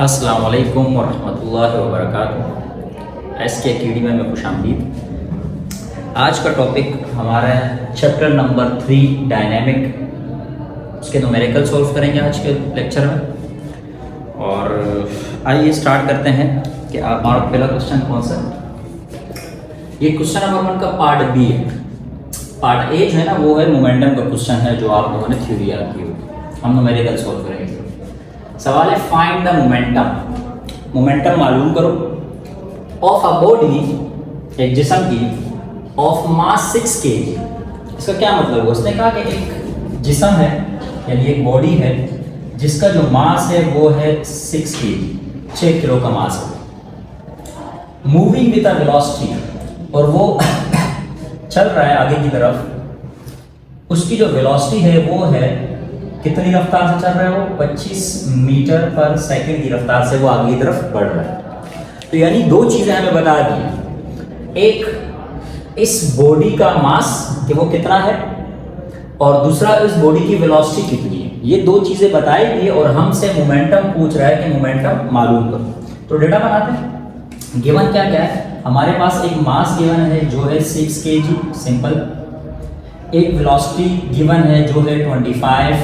अस्सलाम वालेकुम वरहमतुल्लाहि वबरकातुहू। एसके अकेडमी में खुशामदीद। आज का टॉपिक हमारा है चैप्टर नंबर 3 डायनेमिक। उसके न्यूमेरिकल सॉल्व करेंगे आज के लेक्चर में। और आइए स्टार्ट करते हैं कि हमारा पहला क्वेश्चन कौन सा। ये क्वेश्चन नंबर 1 का पार्ट बी है। पार्ट ए जो है ना वो है मोमेंटम का क्वेश्चन है जो आप लोगों ने थ्योरी याद की होगी। हम न्यूमेरिकल सॉल्व करेंगे। सवाल है फाइंड द मोमेंटम। मोमेंटम मालूम करो ऑफ अ बॉडी, एक जिस्म की, ऑफ मास 6 kg। इसका क्या मतलब है? उसने कहा कि एक जिस्म है यानी एक बॉडी है जिसका जो मास है वो है 6 kg, 6 किलो का मास है। मूविंग विद अ वेलोसिटी, और वो चल रहा है आगे की तरफ। उसकी जो वेलोसिटी है वो है कितनी रफ्तार से चल रहा है? वो 25 मीटर पर सेकंड की रफ्तार से वो आगे की तरफ बढ़ रहा है। तो यानी दो चीजें हमें बता दी, एक इस बॉडी का मास कि वो कितना है, और दूसरा इस बॉडी की वेलोसिटी कितनी है। ये दो चीजें बताएगी और हमसे मोमेंटम पूछ रहा है कि मोमेंटम मालूम करो। तो डेटा बनाते हैं। गिवन क्या क्या है हमारे पास? एक मास गिवन है जो है 6 kg, सिंपल। एक वेलोसिटी गिवन है जो है 25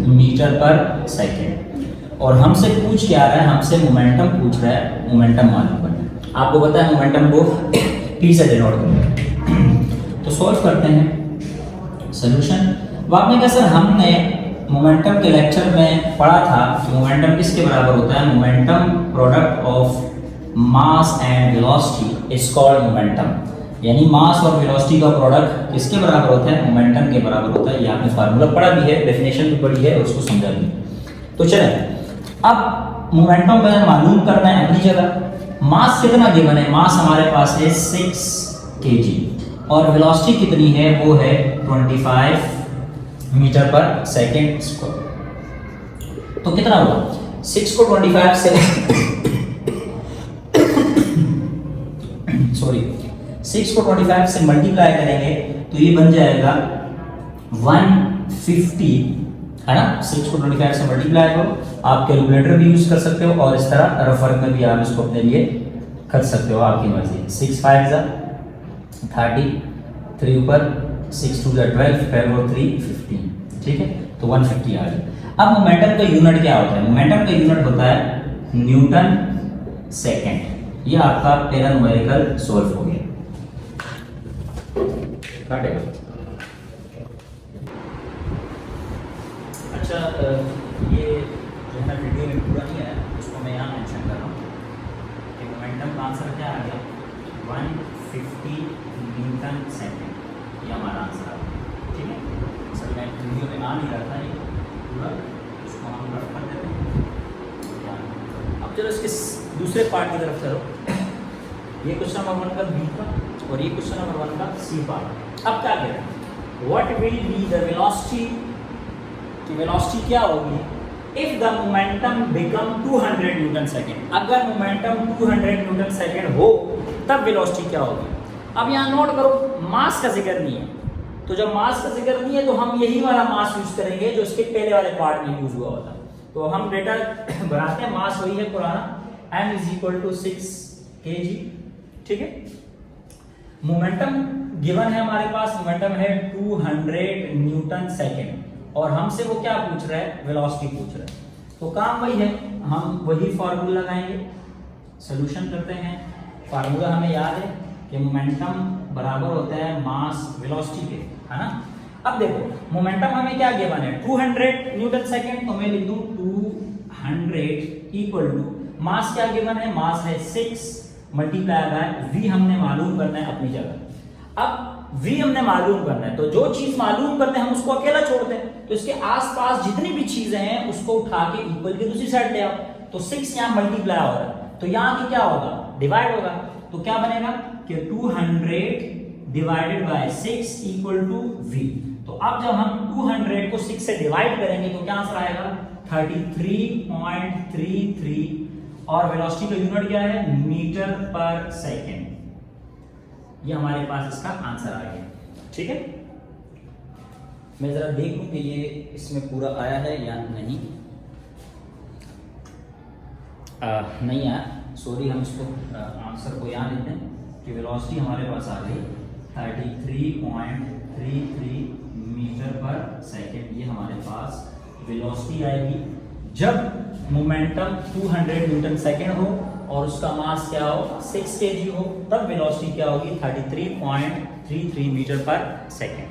मीटर पर सेकेंड। और हमसे पूछ क्या रहा है? हमसे मोमेंटम पूछ रहा है। मोमेंटम मालूम करना है। आपको पता है मोमेंटम को पी से डिनोट करना है। तो सॉल्व करते हैं सॉल्यूशन। वो आपने कहा सर हमने मोमेंटम के लेक्चर में पढ़ा था कि मोमेंटम किसके बराबर होता है? Momentum product of mass and velocity is called momentum. यानी मास और वेलोसिटी का प्रोडक्ट किसके बराबर होता है? मोमेंटम के बराबर होता है। ये आपने फार्मूला पढ़ा भी है, डेफिनेशन भी पढ़ी है और उसको समझा भी। तो चले अब मोमेंटम का मालूम करना है अपनी जगह। मास कितना गिवन है? मास हमारे पास है 6 kg और वेलोसिटी कितनी है? वो है 25 मीटर पर सेकेंड स्क्वायर। तो कितना होगा? 6 को 25 से सॉरी 6 को 25 से मल्टीप्लाई करेंगे तो ये बन जाएगा 150, है ना। 6 को 25 से मल्टीप्लाई करो। आप कैलकुलेटर भी यूज कर सकते हो और इस तरह रफर में भी आप इसको अपने लिए कर सकते हो, आपकी मर्जी। 6 5 जा 30, 3 ऊपर 6 2 जा 12, 5 और 3 15, ठीक है। तो 150 आ गया। अब मोमेंटम का यूनिट क्या होता है? मोमेंटम का यूनिट होता है न्यूटन सेकेंड। ये आपका पहला न्यूमेरिकल सॉल्व हो गया। अच्छा, ये जो है वीडियो में पूरा नहीं है, उसको मैं यहाँ मेंशन कर रहा हूँ कि मोमेंटम का आंसर क्या आ गया? 150 न्यूटन सेकेंड। ये हमारा आंसर आ गया, ठीक है। सर मैं वीडियो में आ नहीं रहा था ये पूरा, उसको हम रफ कर देते हैं। अब चलो इसके दूसरे पार्ट की तरफ चलो। ये क्वेश्चन नंबर 1 का बी का और ये क्वेश्चन नंबर 1 का सी पार्ट। अब क्या कह रहे हैं? What will be the velocity, कि वेलोसिटी क्या होगी if the momentum become 200 Newton second. अगर मोमेंटम 200 न्यूटन सेकेंड हो तब वेलोसिटी क्या होगी? अब यहाँ नोट करो, मास का जिक्र नहीं है। तो जब मास का जिक्र नहीं है तो हम यही वाला मास यूज करेंगे जो इसके पहले वाले पार्ट में यूज हुआ होता। तो हम डेटा बनाते हैं, मास वही है पुराना, m = 6 kg, ठीक है। मोमेंटम गिवन है हमारे पास, मोमेंटम है 200 न्यूटन सेकेंड और हमसे वो क्या पूछ रहा है? वेलोसिटी पूछ रहा है। तो काम वही है, हम वही फार्मूला लगाएंगे, सॉल्यूशन करते हैं। फार्मूला हमें याद है कि मोमेंटम बराबर होता है मास वेलोसिटी के, है ना। अब देखो मोमेंटम हमें क्या गिवन है? 200 न्यूटन सेकेंड। तो मैं लिख दूं 200 इक्वल टू मास क्या गिवन है? मास है 6 मल्टीप्लाई बाय v हमने मालूम करना है अपनी जगह। अब v हमने मालूम करना है तो जो चीज मालूम करते हैं हम उसको अकेला छोड़ते हैं। तो इसके आसपास जितनी भी चीजें हैं उसको उठा के इक्वल की दूसरी साइड ले आओ। तो 6 यहाँ मल्टीप्लाई हो रहा है तो यहाँ की क्या होगा? डिवाइड होगा। तो क्या बनेगा कि 200 divided by 6 equal to v। तो अब जब हम 200 को 6 से डिवाइड करेंगे तो क्या आंसर आएगा? 33.33 और वेलोसिटी का यूनिट क्या है? Metre per second. ये हमारे पास इसका आंसर आ गया, ठीक है। मैं जरा देख लूं कि ये इसमें पूरा आया है या नहीं। नहीं यार सॉरी, हम इसको आंसर को यहाँ लिखते हैं कि वेलोसिटी हमारे पास आ गई 33.33 मीटर पर सेकेंड। ये हमारे पास वेलोसिटी आएगी जब मोमेंटम 200 न्यूटन सेकेंड हो और उसका मास क्या हो 6 kg हो, तब वेलोसिटी क्या होगी 33.33 metre per second.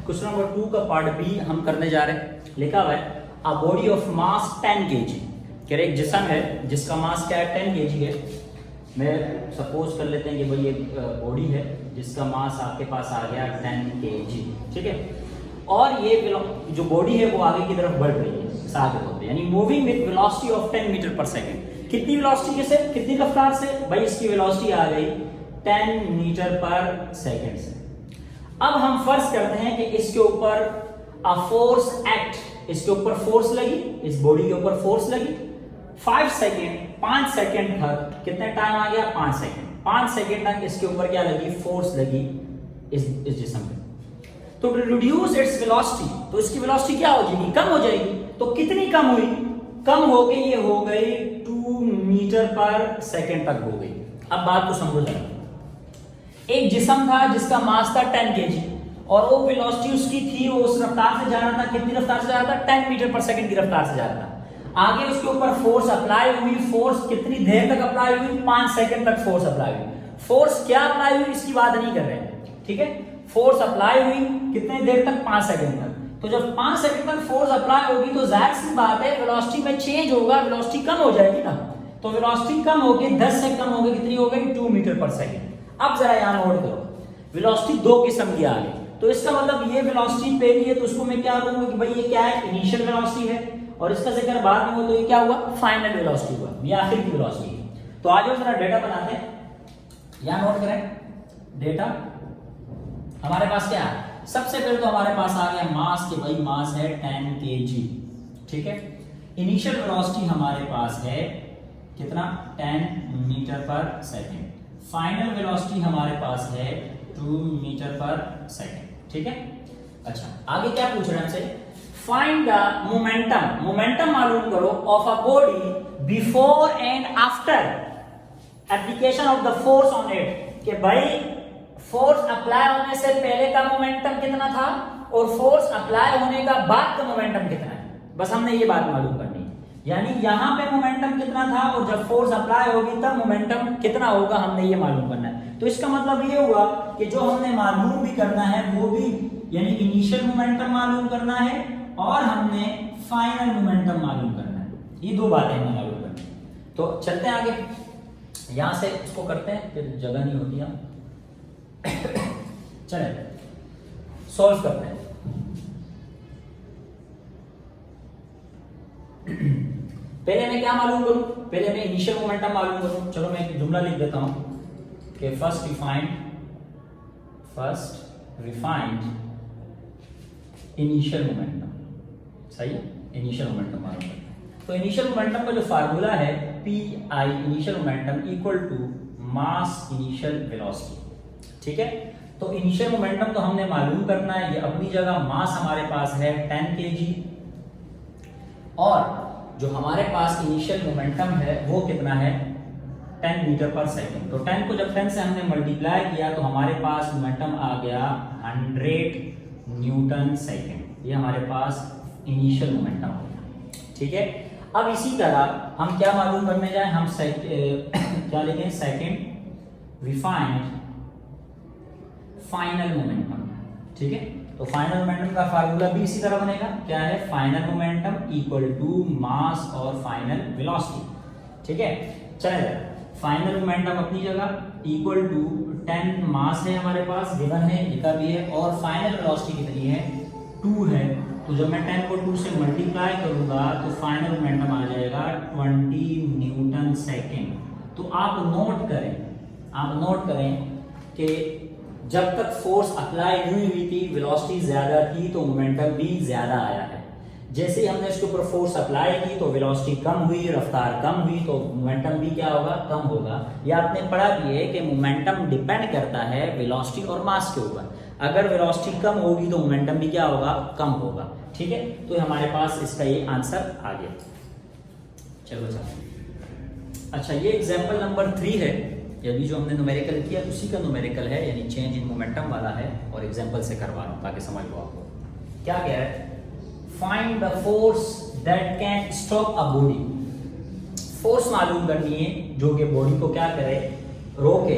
Question number 2 का पार्ट बी हम करने जा रहे हैं। लिखा हुआ है a body of mass 10 kg। कह रहे एक जिस्म है जिसका मास क्या है 10 kg है। मैं सपोज कर लेते हैं कि भाई एक बॉडी है जिसका मास आपके पास आ गया 10 kg, ठीक है। और ये जो बॉडी है वो आगे की तरफ बढ़ रही है, आगे होते हैं, यानी moving with velocity of 10 meter per second. कितनी वेलोसिटी से, कितनी रफ्तार से? भाई इसकी वेलोसिटी आ गई 10 मीटर पर सेकेंड से। अब हम फर्ज करते हैं कि इसके ऊपर अ फोर्स एक्ट, इसके ऊपर फोर्स लगी, इस बॉडी के ऊपर फोर्स लगी 5 सेकेंड तक। कितने टाइम आ गया 5 सेकेंड। 5 सेकेंड तक इसके ऊपर क्या लगी, फोर्स लगी इस जिस्म पे। तो टू रिड्यूस इट्स वेलोसिटी, तो इसकी वेलोसिटी क्या हो जाएगी, कम हो जाएगी। तो कितनी कम हुई, कम हो गई, ये हो गई 2 मीटर पर सेकेंड तक हो गई। अब बात को समझो जरा, एक जिस्म था जिसका मास था 10 kg और वो वेलोसिटी उसकी थी, वो उस रफ्तार से जा रहा था। कितनी रफ्तार से जा रहा था 10 मीटर पर सेकेंड की रफ्तार से जा रहा था। आगे उसके ऊपर फोर्स अप्लाई हुई, फोर्स कितनी देर तक अप्लाई हुई 5 सेकेंड तक फोर्स अप्लाई हुई। फोर्स क्या अप्लाई हुई इसकी बात नहीं कर रहे हैं, ठीक है। फोर्स अप्लाई हुई कितने देर तक 5 सेकेंड तक। तो जब 5 सेकेंड तक फोर्स अप्लाई होगी तो जाहिर सी बात है वेलोसिटी में चेंज होगा, वेलोसिटी कम हो जाएगी ना। तो वेलोसिटी कम होगी, 10 से कम होगी, कितनी हो गई 2 मीटर पर सेकेंड। अब जरा यहां नोट करो, वेलोसिटी 2 किस्म की आ गई। तो इसका मतलब ये वेलोसिटी पहली है तो उसको मैं क्या कहूंगा कि भाई ये क्या है, इनिशियल वेलोसिटी है, और इसका जिक्र बाद में हो तो ये क्या हुआ, फाइनल वेलोसिटी हुआ, ये आखिर की वेलोसिटी है। तो आज जरा डेटा बनाते हैं, यहां नोट करें डेटा। हमारे पास क्या है, सबसे पहले तो हमारे पास आ गया मास, के भाई मास है 10 kg, ठीक है। इनिशियल वेलोसिटी हमारे पास है कितना 10 meter per second. Final velocity हमारे पास है 2 मीटर पर सेकेंड, ठीक है। अच्छा आगे क्या पूछ रहे हैं हमसे, फाइंड द मोमेंटम, मोमेंटम मालूम करो of a body before and after application of the force on it. कि भाई फोर्स अप्लाई होने से पहले का मोमेंटम कितना था और फोर्स अप्लाई होने का बाद का मोमेंटम कितना है, बस हमने ये बात मालूम करनी है। यानी यहां पे मोमेंटम कितना था और जब फोर्स अप्लाई होगी तब मोमेंटम कितना होगा, हमने ये मालूम करना है। तो इसका मतलब ये हुआ कि जो हमने मालूम भी करना है वो भी, यानी इनिशियल मोमेंटम मालूम करना है और हमने फाइनल मोमेंटम मालूम करना है। ये दो बातें हमें मालूम करनी है। तो चलते हैं आगे, यहां से इसको करते हैं, फिर जगह नहीं होती हम चले सॉल्व करते हैं। पहले मैं क्या मालूम करूं, पहले मैं इनिशियल मोमेंटम मालूम करूं। चलो मैं एक जुमला लिख देता हूं कि फर्स्ट रिफाइंड इनिशियल मोमेंटम, सही है, इनिशियल मोमेंटम मालूम करते हैं। तो इनिशियल मोमेंटम का जो फार्मूला है PI initial momentum equal to mass initial velocity, ठीक है। तो इनिशियल मोमेंटम तो हमने मालूम करना है, ये अपनी जगह, मास हमारे पास है 10 kg और जो हमारे पास इनिशियल मोमेंटम है वो कितना है 10 मीटर पर सेकेंड। तो 10 को जब 10 से हमने मल्टीप्लाई किया तो हमारे पास मोमेंटम आ गया 100 न्यूटन सेकेंड। ये हमारे पास इनिशियल मोमेंटम हो गया, ठीक है। अब इसी तरह हम क्या मालूम करने जाए, हम क्या लिखें, सेकेंड रिफाइंड फाइनल मोमेंटम, ठीक है। तो फाइनल मोमेंटम का फार्मूला भी इसी तरह बनेगा, क्या है, final momentum equal to mass और फाइनल वेलोसिटी, ठीक है। चलिए फाइनल मोमेंटम अपनी जगह इक्वल टू 10 मास है हमारे पास, गिवन है, लिखा भी है, और फाइनल वेलोसिटी कितनी है 2 है। तो जब मैं 10 को 2 से मल्टीप्लाई करूंगा तो फाइनल मोमेंटम आ जाएगा 20 न्यूटन सेकेंड। तो आप नोट करें कि जब तक फोर्स अप्लाई नहीं हुई थी वेलोसिटी ज्यादा थी तो मोमेंटम भी ज्यादा आया है। जैसे ही हमने इसके ऊपर फोर्स अप्लाई की तो वेलोसिटी कम हुई, रफ्तार कम हुई, तो मोमेंटम भी क्या होगा, कम होगा। ये आपने पढ़ा भी है कि मोमेंटम डिपेंड करता है वेलोसिटी और मास के ऊपर। अगर वेलोसिटी कम होगी तो मोमेंटम भी क्या होगा, कम होगा, ठीक है। तो हमारे पास इसका ये आंसर आ गया। चलो अच्छा, ये एग्जाम्पल नंबर 3 है, अभी जो हमने न्यूमेरिकल किया उसी का न्यूमेरिकल है, यानी चेंज इन मोमेंटम वाला है, और एग्जाम्पल से करवा रहा हूँ ताकि समझ लो आपको। क्या कह रहा है, find the force that can stop a body. Force मालूम करनी है जो कि बॉडी को क्या करे, रोके,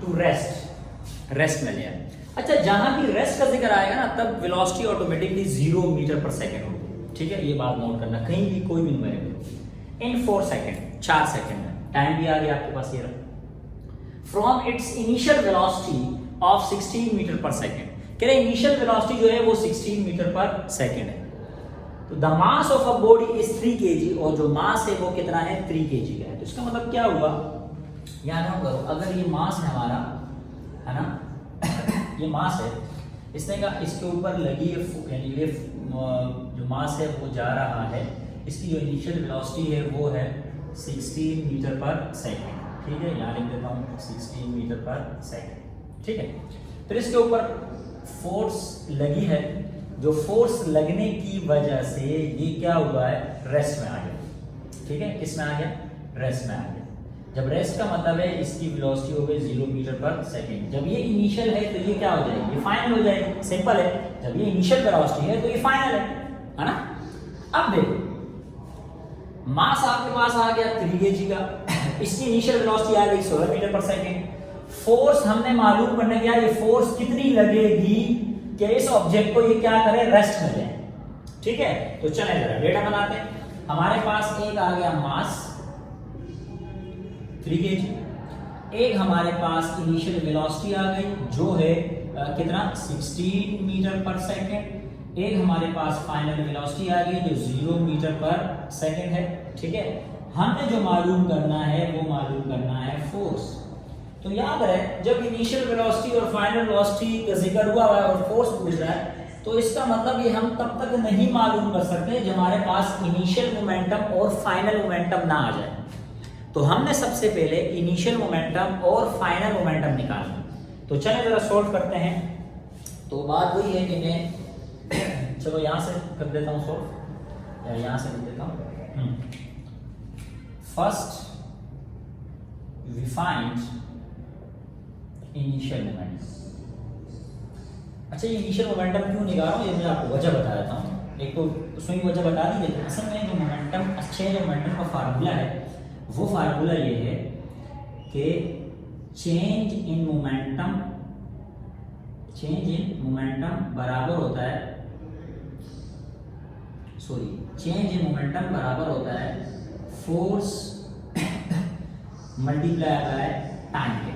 टू रेस्ट में ले आए। अच्छा, जहां भी रेस्ट का जिक्र आएगा ना तब velocity automatically 0 metre per second होगी। ठीक है, ये बात नोट करना, कहीं भी कोई भी न्यूमेरिकल इन 4 सेकेंड, 4 सेकेंड में, टाइम भी आ गया आपके पास, ये रहा। From its initial velocity of 16 meter per second, कह रहे इनिशियल वेलोसिटी जो है वो 16 मीटर पर सेकेंड है। तो the mass of a body is 3 kg, और जो मास है वो कितना है, 3 kg का है। तो इसका मतलब क्या हुआ, यहाँ नोट करो, अगर ये मास है हमारा, है ना, ये मास है, इसने कहा इसके ऊपर लगी यानी ये जो मास है वो जा रहा है, इसकी जो इनिशियल वेलोसिटी है वो है 16 मीटर पर सेकेंड। ठीक है, यहाँ लिख देता हूँ 16 मीटर पर सेकेंड। ठीक है, फिर इसके ऊपर फोर्स लगी है, जो फोर्स लगने की वजह से ये क्या हुआ है, रेस्ट में आ गया। ठीक है, किस में आ गया, रेस्ट में आ गया। जब रेस्ट का मतलब है इसकी वेलोसिटी हो गई 0 मीटर पर सेकेंड। जब ये इनिशियल है तो ये क्या हो जाएगी, ये फाइनल हो जाएगी, सिंपल है। जब ये इनिशियल वेलोसिटी है तो ये फाइनल है ना। अब देखो, मास आपके पास आ गया 3 kg का, इसकी इनिशियल वेलोसिटी आ गई 16 मीटर पर सेकेंड। फोर्स हमने मालूम करने गया, ये फोर्स कितनी लगेगी कि इस ऑब्जेक्ट को ये क्या करे, रेस्ट में जाए। ठीक है, तो चले जरा डेटा बनाते हैं। हमारे पास एक आ गया मास 3 kg, एक हमारे पास इनिशियल वेलोसिटी आ गई जो है कितना, 16 मीटर पर सेकेंड, एक हमारे पास फाइनल वेलोसिटी आ गई जो 0 मीटर पर सेकेंड है। ठीक है, हमने जो मालूम करना है वो मालूम करना है फोर्स। तो याद रहे, जब इनिशियल वेलोसिटी और फाइनल वेलोसिटी का जिक्र हुआ है और फोर्स पूछ रहा है, तो इसका मतलब ये हम तब तक नहीं मालूम कर सकते जब हमारे पास इनिशियल मोमेंटम और फाइनल मोमेंटम ना आ जाए। तो हमने सबसे पहले इनिशियल मोमेंटम और फाइनल मोमेंटम निकालना। तो चलिए जरा सॉल्व करते हैं। तो बात वही है कि मैं चलो यहां से कर देता हूं सॉल्व, या यहां से लिख देता हूं। First we find initial momentum. अच्छा, ये इनिशियल मोमेंटम क्यों निकाल रहा हूं, ये मैं आपको वजह बता देता हूं। एक तो उसमें वजह बता दी, लेकिन असल में जो मोमेंटम, अच्छे जो मोमेंटम का फार्मूला है वो फार्मूला ये है कि चेंज इन मोमेंटम बराबर होता है, चेंज इन मोमेंटम बराबर होता है फोर्स मल्टीप्लाई बाय टाइम के।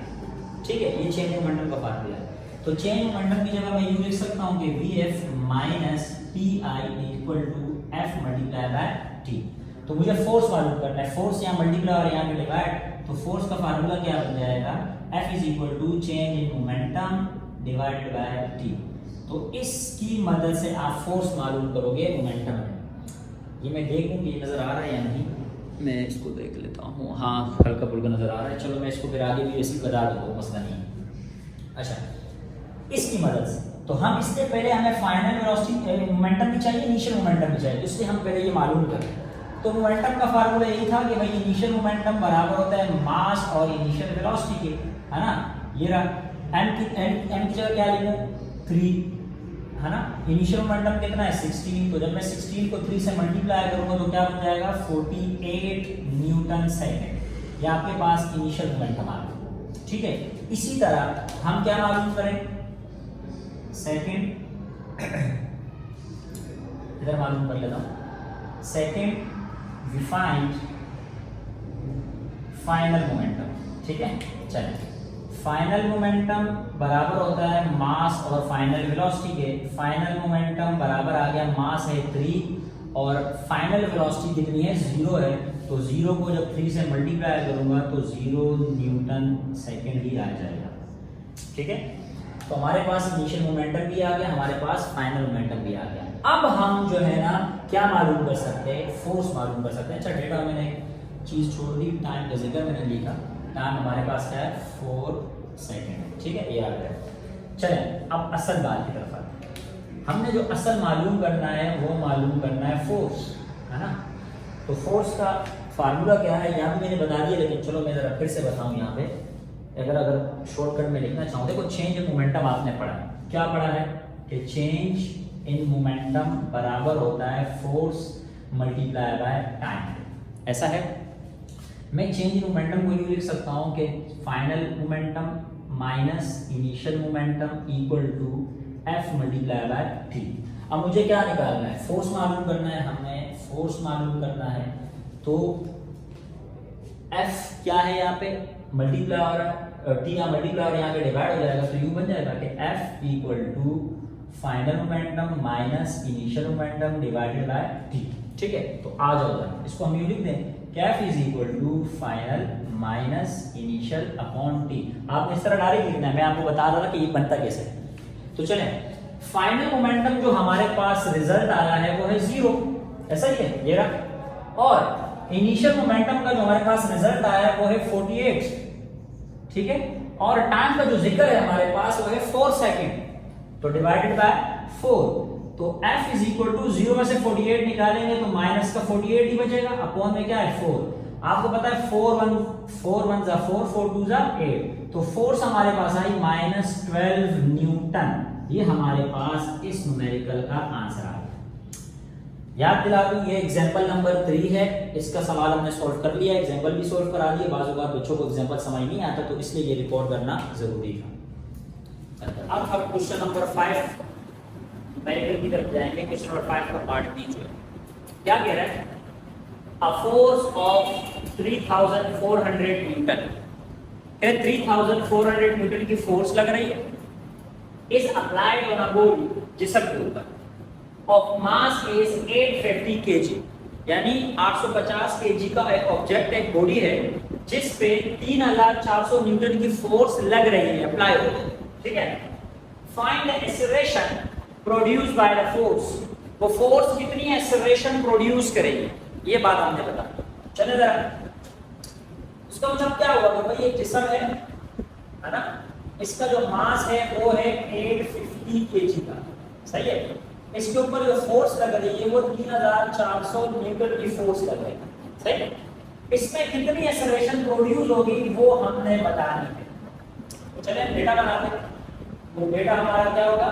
ठीक है, ये चेंज इन मोमेंटम का फार्मूला है। तो चेंज इन मोमेंटम की जगह मैं यूं लिख सकता हूं कि Vf minus PI equal to F multiply by T। तो मुझे फोर्स मालूम करना है, फोर्स यहाँ मल्टीप्लाई और यहाँ पे डिवाइड, तो फोर्स का फार्मूला क्या बन जाएगा, F is equal to change in momentum divided by T। तो इसकी मदद से आप फोर्स मालूम करोगे मोमेंटम में। ये मैं देखूं कि ये नजर आ रहा है या नहीं, मैं इसको देख लेता हूँ। हाँ, हल्का फुल्का नजर आ रहा है। चलो मैं इसको फिर आगे भी ऐसे बता दूंगा, मसला नहीं है। अच्छा, इसकी मदद से तो हम इससे पहले हमें फाइनल वेलोसिटी मोमेंटम भी चाहिए, इनिशियल मोमेंटम भी चाहिए, इसलिए हम पहले ये मालूम करें। तो मोमेंटम का फार्मूला यही था कि भाई इनिशियल मोमेंटम बराबर होता है मास और इनिशियल वेलोसिटी के, है ना। ये रहा m की जगह क्या लिखूं, 3, है ना। इनिशियल मोमेंटम कितना है, 16। तो जब मैं 16 को 3 से मल्टीप्लाई करूंगा तो क्या बन जाएगा, 48 न्यूटन सेकेंड। ये आपके पास इनिशियल मोमेंटम आ गया। ठीक है, इसी तरह हम क्या मालूम करें, सेकेंड इधर मालूम कर लेता हूं। Second we find final momentum. ठीक है, चलिए, फाइनल मोमेंटम बराबर होता है मास और फाइनल वेलोसिटी के। फाइनल मोमेंटम बराबर आ गया, मास है 3 और फाइनल वेलोसिटी कितनी है, 0 है। तो 0 को जब 3 से मल्टीप्लाई करूंगा तो 0 न्यूटन सेकेंड ही आ जाएगा। ठीक है, तो हमारे पास इनिशियल मोमेंटम भी आ गया, हमारे पास फाइनल मोमेंटम भी आ गया। अब हम जो है ना क्या मालूम कर सकते हैं, फोर्स मालूम कर सकते हैं। अच्छा, डेटा मैंने एक चीज छोड़ दी, टाइम का जिक्र मैंने लिखा, टाइम हमारे पास क्या है, 4 सेकेंड। ठीक है, ये आ गया। चलें अब असल बात की तरफ आते हैं। हमने जो असल मालूम करना है वो मालूम करना है फोर्स, है ना। तो फोर्स का फार्मूला क्या है यहाँ भी मैंने बता दिया, लेकिन चलो मैं जरा फिर से बताऊँ यहाँ पे। अगर शॉर्टकट में लिखना चाहूँ, देखो चेंज इन मोमेंटम आपने पढ़ा है, क्या पढ़ा है कि चेंज इन मोमेंटम बराबर होता है फोर्स मल्टीप्लाई बाय टाइम। ऐसा है, मैं चेंज इन मोमेंटम को यूँ लिख सकता हूँ कि final momentum minus initial momentum equal to F multiply by T. अब मुझे क्या निकालना है, फोर्स मालूम करना है, हमें फोर्स मालूम करना है। तो एफ क्या है यहाँ पे मल्टीप्लाई हो रहा है, टी यहाँ मल्टीप्लाई और यहाँ पे डिवाइड हो जाएगा, तो यू बन जाएगा कि F equal to final momentum minus initial momentum divided by T. ठीक है, तो आ जाओ इसको हम यू लिख दें कि F is equal to final minus initial upon T. आपने इस तरह डायरेक्ट लिखना है, मैं आपको बता रहा था कि ये बनता कैसे है। तो चलें, फाइनल मोमेंटम जो हमारे पास रिजल्ट आया है वो है 0, ऐसा ही है ये रहा, और इनिशियल मोमेंटम का जो हमारे पास रिजल्ट आया है वो है 48, ठीक है, और टाइम का जो जिक्र है हमारे पास वो है 4 सेकंड, तो डिवाइडेड बाय 4। तो f इज इक्वल टू 0 में से 48 निकालेंगे तो माइनस का 48 ही बचेगा, अपॉन में क्या है 4। आपको पता है 4 1 जा 4, 4 2 जा 8, तो फोर्स हमारे पास आई -12 न्यूटन। ये हमारे पास इस न्यूमेरिकल का आंसर आ गया। याद दिला दूं, ये एग्जांपल नंबर 3 है, इसका सवाल हमने सॉल्व कर लिया, एग्जांपल भी सॉल्व करा दिए। बाज़ बार बच्चों को एग्जांपल समझ नहीं आता, तो इसलिए ये रिकॉर्ड करना जरूरी था। अब हम क्वेश्चन नंबर 5 न्यूमेरिकल की तरफ जाएंगे। क्वेश्चन नंबर 5 का पार्ट बी जो है, क्या कह रहा है, a force of 3400 Newton, 3400 Newton की फोर्स लग रही है, is applied on a body, जिसम के ऊपर, ऑफ मास इज 850 kg, यानी 850 kg का एक ऑब्जेक्ट, एक बॉडी है जिस पे 3400 न्यूटन की फोर्स लग रही है, अप्लाई हो रही है, ठीक है। Find the acceleration produced by the force, वो फोर्स कितनी एक्सेलरेशन प्रोड्यूस करेगी, ये बात हमने बताई। चले जरा, उसका मतलब क्या होगा कि भाई एक जिस्म है ना, इसका जो मास है वो है 850 kg का, सही है। इसके ऊपर जो फोर्स लग रही है वो 3400 न्यूटन की फोर्स लग रही है, सही है। इसमें कितनी एक्सेलरेशन प्रोड्यूस होगी वो हमने बतानी है। तो चलिए डेटा बनाते हैं। वो डेटा हमारा क्या होगा,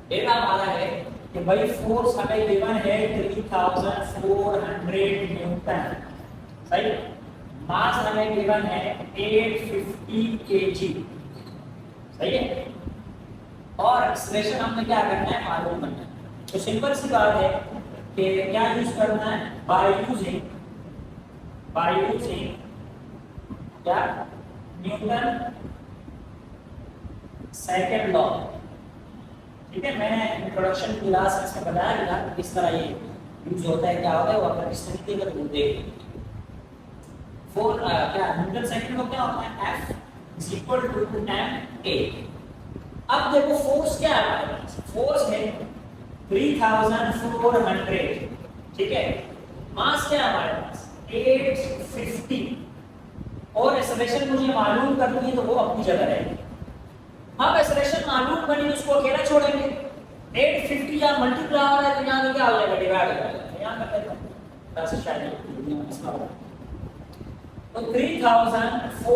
डेटा हमारा है कि भाई फोर्स हमें गिवन है 3400 न्यूटन, सही है। मास हमें गिवन है 850 kg, सही है, और एक्सेलरेशन हमने क्या करना है, मालूम करना है। तो सिंपल सी बात है कि क्या यूज करना है, बाय यूजिंग क्या, न्यूटन सेकंड लॉ, ठीक है। मैंने इंट्रोडक्शन क्लास में इसमें बताया था किस तरह ये यूज होता है, क्या होता है, वो अगर इस तरीके का देख फोर क्या न्यूटन सेकंड को क्या होता है, F is equal to ma। अब देखो फोर्स क्या है, फोर्स है 3400, ठीक है, मास क्या है हमारे पास 850, और एक्सेलरेशन मुझे मालूम करनी है, तो वो अपनी जगह रहेगी। अब एक्सेलरेशन मालूम करनी है, उसको अकेला छोड़ेंगे, 850 या मल्टीप्लाई हो रहा है तो यहाँ क्या हो जाएगा, डिवाइड हो जाएगा, यहाँ करते हैं शायद। तो 3400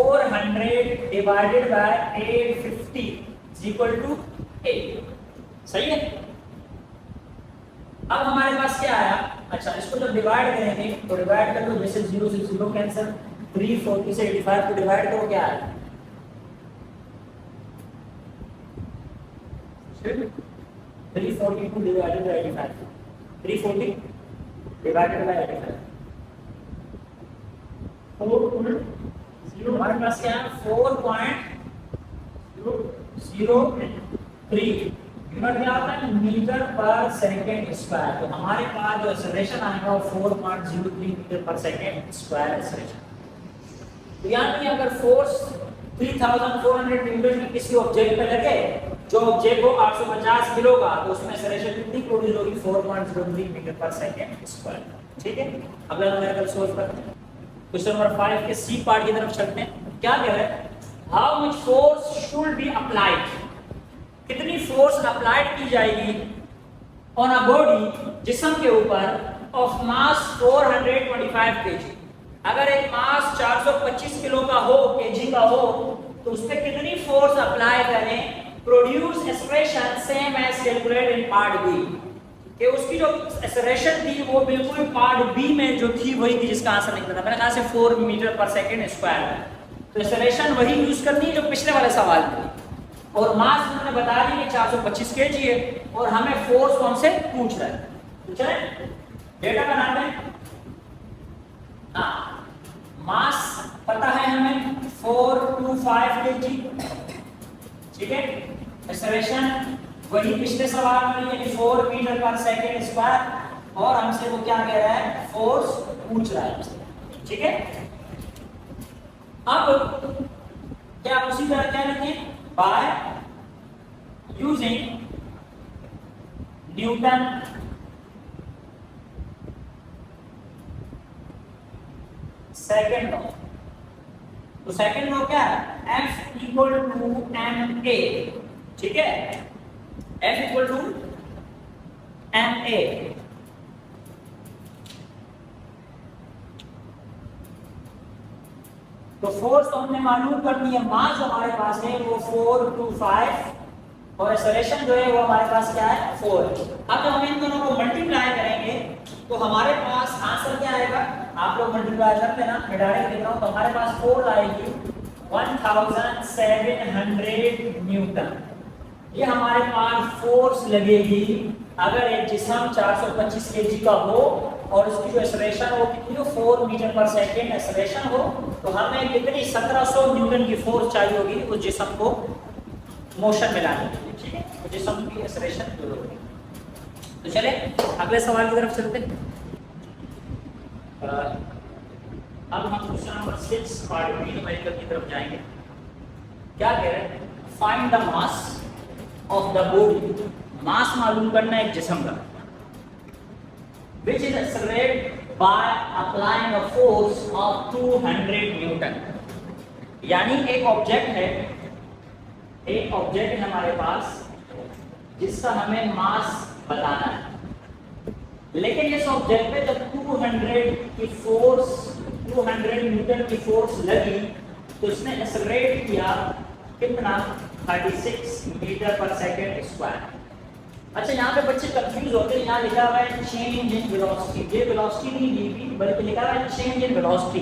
divided by 850 is equal to 8, सही है। अब हमारे पास क्या आया, अच्छा इसको जब डिवाइड करेंगे तो डिवाइड कर लो, जैसे 0 से 0 कैंसिल, 340 से 85 को डिवाइड करो, क्या आया 342 डिवाइडेड बाय 85, 340 डिवाइडेड बाय 85, 4.0, हमारे पास क्या है 4.003 क्या होता है, मीटर पर सेकंड स्क्वायर। तो हमारे पास जो एक्सेलरेशन आएगा वो 4.03 मीटर पर सेकंड स्क्वायर एक्सेलरेशन। तो यानी अगर फोर्स 3400 न्यूटन की किसी ऑब्जेक्ट पे लगे, जो ऑब्जेक्ट हो 850 किलो का, तो उसमें एक्सेलरेशन कितनी प्रोड्यूस होगी, 4.03 मीटर पर सेकंड स्क्वायर, ठीक है। अगला न्यूमेरिकल सोल्व करते हैं। क्वेश्चन नंबर 5 के सी पार्ट की तरफ चलते हैं। क्या कह रहा है, how much force should be applied, कितनी फोर्स अप्लाइड की जाएगी ऑन अ बॉडी, जिस्म के ऊपर, ऑफ मास 425 kg। अगर एक मास 425 किलो का हो, केजी का हो, तो उस पर कितनी फोर्स अप्लाई करें? Produce expression same as calculate in part B, कि उसकी जो एक्सप्रेशन थी वो बिल्कुल पार्ट बी में जो थी वही थी जिसका आंसर निकला था। मैंने कहा से 4 मीटर पर सेकेंड स्क्वायर, तो एक्सप्रेशन वही यूज करनी है जो पिछले वाले सवाल थी। और मास उन्होंने बता दी कि 425 केजी है और हमें फोर्स कौन से पूछ रहा है। तो चले डेटा बनाते हैं। मास पता है हमें 425 केजी, ठीक है। एक्सेलरेशन वही पिछले सवाल में यानी 4 मीटर पर सेकेंड स्क्वायर, और हमसे वो क्या कह रहा है? फोर्स पूछ रहा है, ठीक है। अब क्या उसी तरह क्या लिखें? By using Newton second law. तो सेकेंड लॉ क्या है? F इक्वल टू ma, ठीक है। F equal to ma। तो फोर्स तो हमने मालूम कर दी है, मास हमारे पास है वो 425 और एक्सेलरेशन जो है वो हमारे पास क्या है? 4। अब जब हम इन दोनों को मल्टीप्लाई करेंगे तो हमारे पास आंसर क्या आएगा? आप लोग मल्टीप्लाई करते ना, मैं डायरेक्ट लिख रहा हूं। तो हमारे पास 4 आएगी 1700 न्यूटन। ये हमारे पास फोर्स लगेगी अगर एक जिस्म 425 केजी का हो और उसकी जो एक्सेलरेशन हो कितनी हो? 4 मीटर पर सेकेंड एक्सेलरेशन हो, तो हमें कितनी 1700 न्यूटन की फोर्स चाहिए होगी उस जिस्म को मोशन में लाने के लिए, ठीक है। तो जिस्म की एक्सेलरेशन जो होगी। तो चले अगले सवाल की तरफ चलते हैं। अब हम question number 6 part B numerical की तरफ जाएंगे। क्या कह रहे हैं? Find the mass of the body. Mass मालूम करना है एक जिस्म का, which is accelerated by applying a force of 200 Newton. यानी एक ऑब्जेक्ट है हमारे पास जिसका हमें मास बताना है, लेकिन इस ऑब्जेक्ट पे जब 200 न्यूटन की फोर्स लगी तो इसने एक्सेलरेट किया कितना? 36 मीटर पर सेकेंड स्क्वायर। अच्छा, यहाँ पे बच्चे कंफ्यूज होते हैं। यहाँ लिखा हुआ है चेंज इन वेलोसिटी, ये वेलोसिटी नहीं दी हुई बल्कि लिखा हुआ है चेंज इन वेलोसिटी।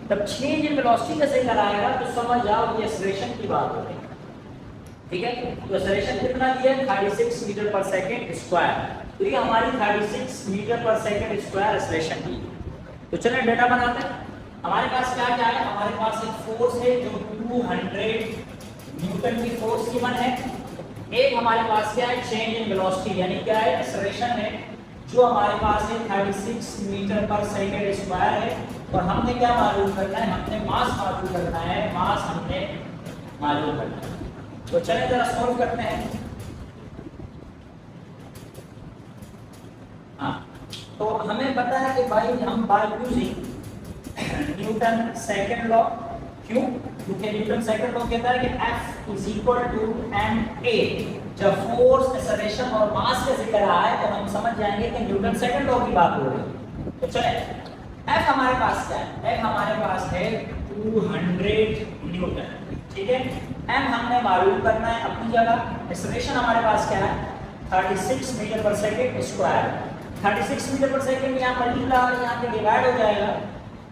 तब चेंज इन वेलोसिटी कैसे कराएगा तो समझ जाओ ये एक्सेलरेशन की बात हो रही है, ठीक है। तो एक्सेलरेशन कितना दिया है? 36 मीटर पर सेकेंड स्क्वायर। तो ये हमारी 36 metre per second square acceleration की। तो चलिए डेटा बनाते हैं। हमारे पास क्या क्या है? हमारे पास एक फोर्स है जो 200 न्यूटन की फोर्स गिवन है। एक हमारे पास क्या है? चेंज इन वेलोसिटी, यानी क्या है? एक्सेलरेशन है जो हमारे पास है 36 मीटर पर सेकेंड स्क्वायर है। और हमने क्या मालूम करना है? हमने मास मालूम करना है, मास हमने मालूम करना है। तो चलिए जरा सॉल्व करते हैं। हाँ, तो हमें पता है कि भाई हम by using Newton second law, क्यों? क्योंकि न्यूटन सेकेंड लॉ कहता है कि F is equal to ma। जब फोर्स, एक्सेलरेशन और मास का जिक्र आए तो हम समझ जाएंगे कि न्यूटन सेकेंड लॉ की बात हो रही है। तो चले F हमारे पास क्या है? F हमारे पास है 200 न्यूटन, ठीक है। M हमने मालूम करना है अपनी जगह। एक्सेलरेशन हमारे पास क्या है? 36 metre per second square. 36 metre per second यहाँ मल्टीप्लाई यहाँ पे डिवाइड हो जाएगा,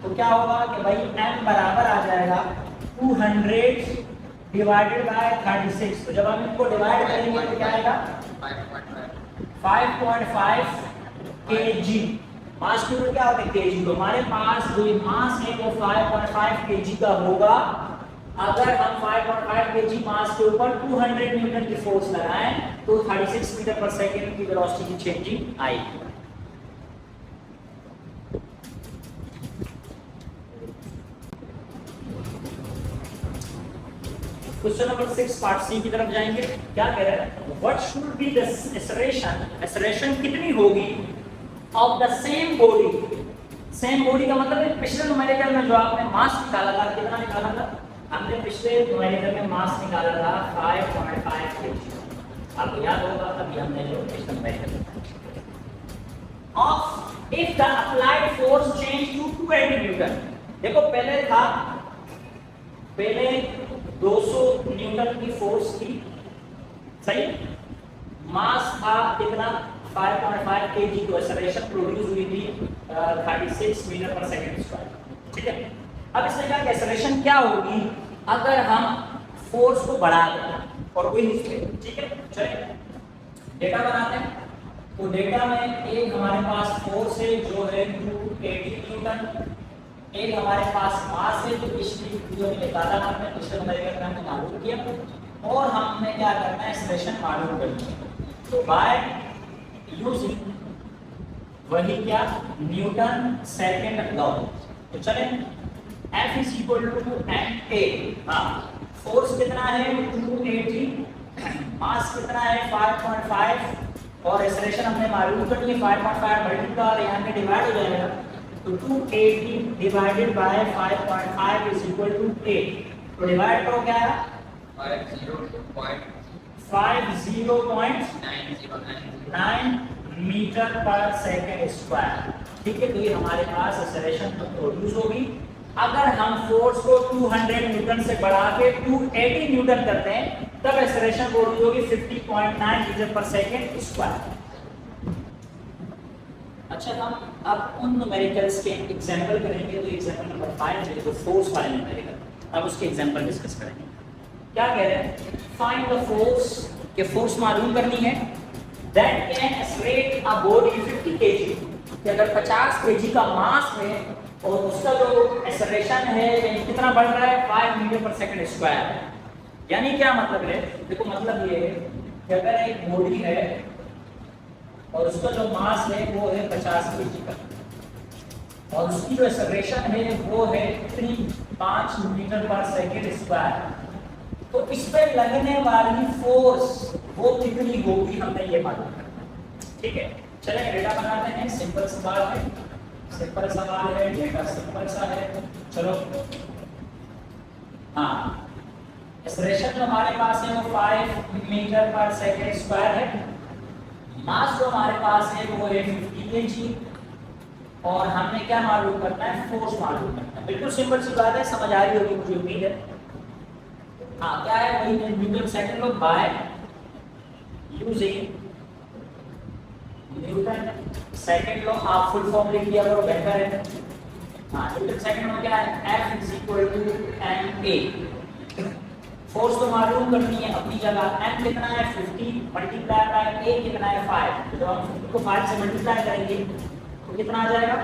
तो क्या होगा कि भाई m बराबर आ जाएगा 200 डिवाइडेड बाय 36। तो जब हम इनको डिवाइड करेंगे तो क्या आएगा? 5.5 kg। मास की यूनिट क्या होती है? kg। तो हमारे पास जो मास है वो 5.5 kg का होगा अगर हम 5.5 kg मास के ऊपर 200 न्यूटन की फोर्स लगाएं तो 36 मीटर पर सेकेंड की वेलोसिटी की चेंजिंग आएगी। क्वेश्चन नंबर 6 पार्ट सी की तरफ जाएंगे। क्या कह रहा है? What should be the acceleration, acceleration कितनी होगी of the same body. Same body का मतलब है पिछले न्यूमेरिकल में जो आपने मास निकाला था, कितना निकाला था? हमने पिछले न्यूमेरिकल में मास निकाला था 5.5 kg। आपको याद होगा अभी हमने जो पिछले numerical of if the applied force change to 280 Newton, देखो पहले 200 न्यूटन की फोर्स थी, सही, मास था कितना 5.5 kg, तो एक्सेलरेशन प्रोड्यूस हुई थी 36 मीटर पर सेकंड स्क्वायर, ठीक है। अब इसमें क्या एक्सेलरेशन क्या होगी अगर हम फोर्स को बढ़ा दें और वही स्पीड, ठीक है। चलिए डेटा बनाते हैं। तो डेटा में एक हमारे पास फोर्स है जो है 280 न्यूटन, एक हमारे पास मास है जो पिछली वीडियो में निकाला हमने, पिछले नंबर में हमने मालूम किया, और हमने क्या करना है एक्सेलरेशन मालूम करनी है। तो बाय यूजिंग वही क्या न्यूटन सेकंड लॉ, तो चले F is equal to ma, हाँ फोर्स कितना है 280, मास कितना है 5.5 और एक्सेलरेशन हमने मालूम करनी है 5.5 मल्टीप्लाई यहाँ पे डिवाइड हो जाएगा, तो 280 divided by 5.5 is equal to 8, तो डिवाइड करो क्या है 50.909 मीटर पर सेकंड स्क्वायर, ठीक है। तो ये हमारे पास एक्सेलरेशन प्रोड्यूस होगी। अगर हम फोर्स को 200 न्यूटन से बढ़ा के 280 न्यूटन करते हैं तब एक्सेलरेशन प्रोड्यूस होगी 50.9 मीटर पर सेकंड स्क्वायर। अच्छा, हम अब उन न्यूमेरिकल्स के एग्जांपल करेंगे, तो एग्जांपल नंबर 5 है जो फोर्स वाले न्यूमेरिकल, अब उसके एग्जांपल डिस्कस करेंगे। क्या कह रहे हैं, फाइंड द फोर्स, के फोर्स मालूम करनी है that can accelerate a body 50 kg, कि अगर 50 kg का मास है और उसका जो एक्सेलरेशन है कितना बढ़ रहा है 5 मीटर पर सेकंड स्क्वायर। यानी क्या मतलब है, देखो मतलब ये है कि अगर एक बॉडी है और उसका जो मास है वो है 50 kg का और उसकी जो एक्सेलरेशन है वो है कितनी 5 मीटर पर सेकंड स्क्वायर, तो इस पे लगने वाली फोर्स वो कितनी होगी हमने ये मालूम करना, ठीक है। चलिए डेटा बनाते हैं, सिंपल सवाल है, सिंपल सवाल है, डेटा सिंपल सा है। चलो हाँ, एक्सेलरेशन जो हमारे पास है वो 5 मीटर पर सेकंड स्क्वायर है, मास जो हमारे पास है वो है 50 kg और हमने क्या मालूम करना है फोर्स मालूम करना है। बिल्कुल सिंपल सी बात है, समझ आ रही होगी मुझे उम्मीद है। हाँ क्या है वही Newton second law by using Newton second law, आप फुल फॉर्म लिख लिया करो बेहतर है। हाँ न्यूटन सेकंड लॉ क्या है F is equal to ma, force तो मालूम करनी है अपनी जगह, m कितना है 50 मल्टीप्लाई बाय a कितना है 5, तो जब हम 50 को 5 से मल्टीप्लाई करेंगे तो कितना आ जाएगा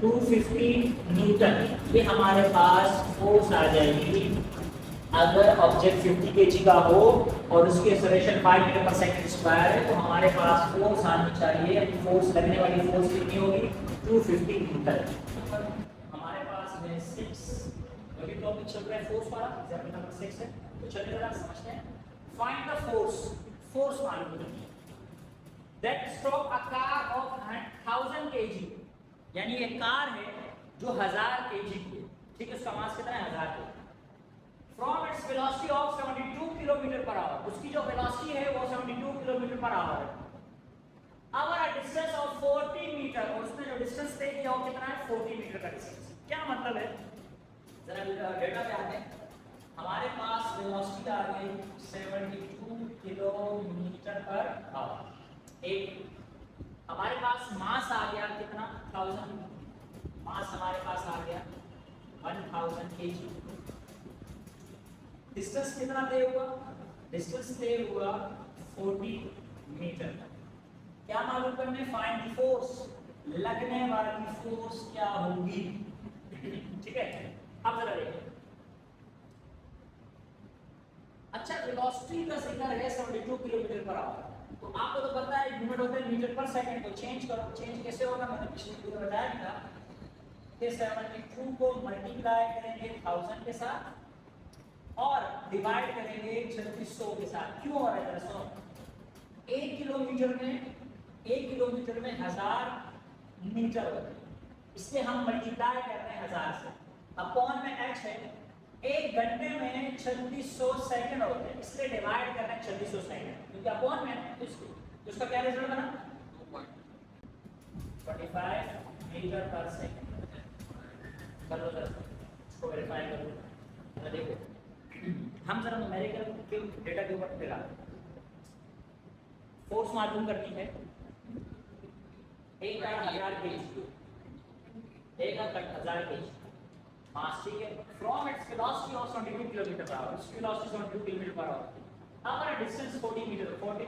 250 न्यूटन, ये हमारे पास फोर्स आ जाएगी अगर ऑब्जेक्ट 50 kg का हो और उसकी एक्सेलरेशन 5 मीटर पर सेकंड स्क्वायर है, तो हमारे पास फोर्स आनी चाहिए, फोर्स लगने वाली फोर्स कितनी होगी 250 न्यूटन। हमारे पास है 6, अभी टॉपिक चल रहा है फोर्स वाला, एग्जांपल नंबर 6 है, तो चलिए जरा समझते हैं। फाइंड द फोर्स, फोर्स मालूम करनी है that stroke a car of 1000 kg, यानी एक कार है जो 1000 kg की है, ठीक है, उसका मास कितना है 1000 kg, from its velocity of 72 kilometre per hour, उसकी जो वेलोसिटी है वो 72 किलोमीटर पर आवर है, अवर अ डिस्टेंस ऑफ 40 मीटर, और उसने जो डिस्टेंस तय किया वो कितना है 40 मीटर का डिस्टेंस। क्या मतलब है, जरा डेटा पे आते हैं। हमारे पास वेलोसिटी आ गई 72 किलोमीटर पर आवर, एक हमारे पास मास आ गया कितना 1000, मास हमारे पास आ गया 1000 kg, डिस्टेंस कितना तय हुआ, डिस्टेंस तय हुआ 40 मीटर। क्या मालूम करने, फाइंड द फोर्स, लगने वाली फोर्स क्या होगी, ठीक है। अब जरा देखिए, अच्छा वेलोसिटी का जिक्र है 72 किलोमीटर पर आवर, तो आपको तो पता है यूनिट होता है मीटर पर सेकंड, तो चेंज करो, चेंज कैसे होगा मैंने पिछले वीडियो में बताया था कि 72 को मल्टीप्लाई करेंगे 1000 के साथ और डिवाइड करेंगे 3600 के साथ। क्यों हो रहा है दोस्तों, 1 किलोमीटर में 1000 मीटर होता है, इसलिए हम मल्टीप्लाई कर रहे हैं 1000 से, अपॉन में h है, 1 घंटे में 3600 सेकंड होते हैं, इसलिए डिवाइड कर रहे हैं 3600 सेकंड, क्योंकि अपॉन में तो इसका क्या रिजल्ट बना 45 मीटर पर सेकंड। कर लो जरा इसको वेरीफाई कर लो। देखो हम जरा न्यूमेरिकल के डेटा के ऊपर फिर आते हैं। फोर्स मालूम करनी है। एक 1000 केजी, एक 1000 केजी मास, ठीक है, from its velocity of 22 kilometre per hour, इसकी वेलोसिटी 22 किलोमीटर पर आवर। हमारा डिस्टेंस 40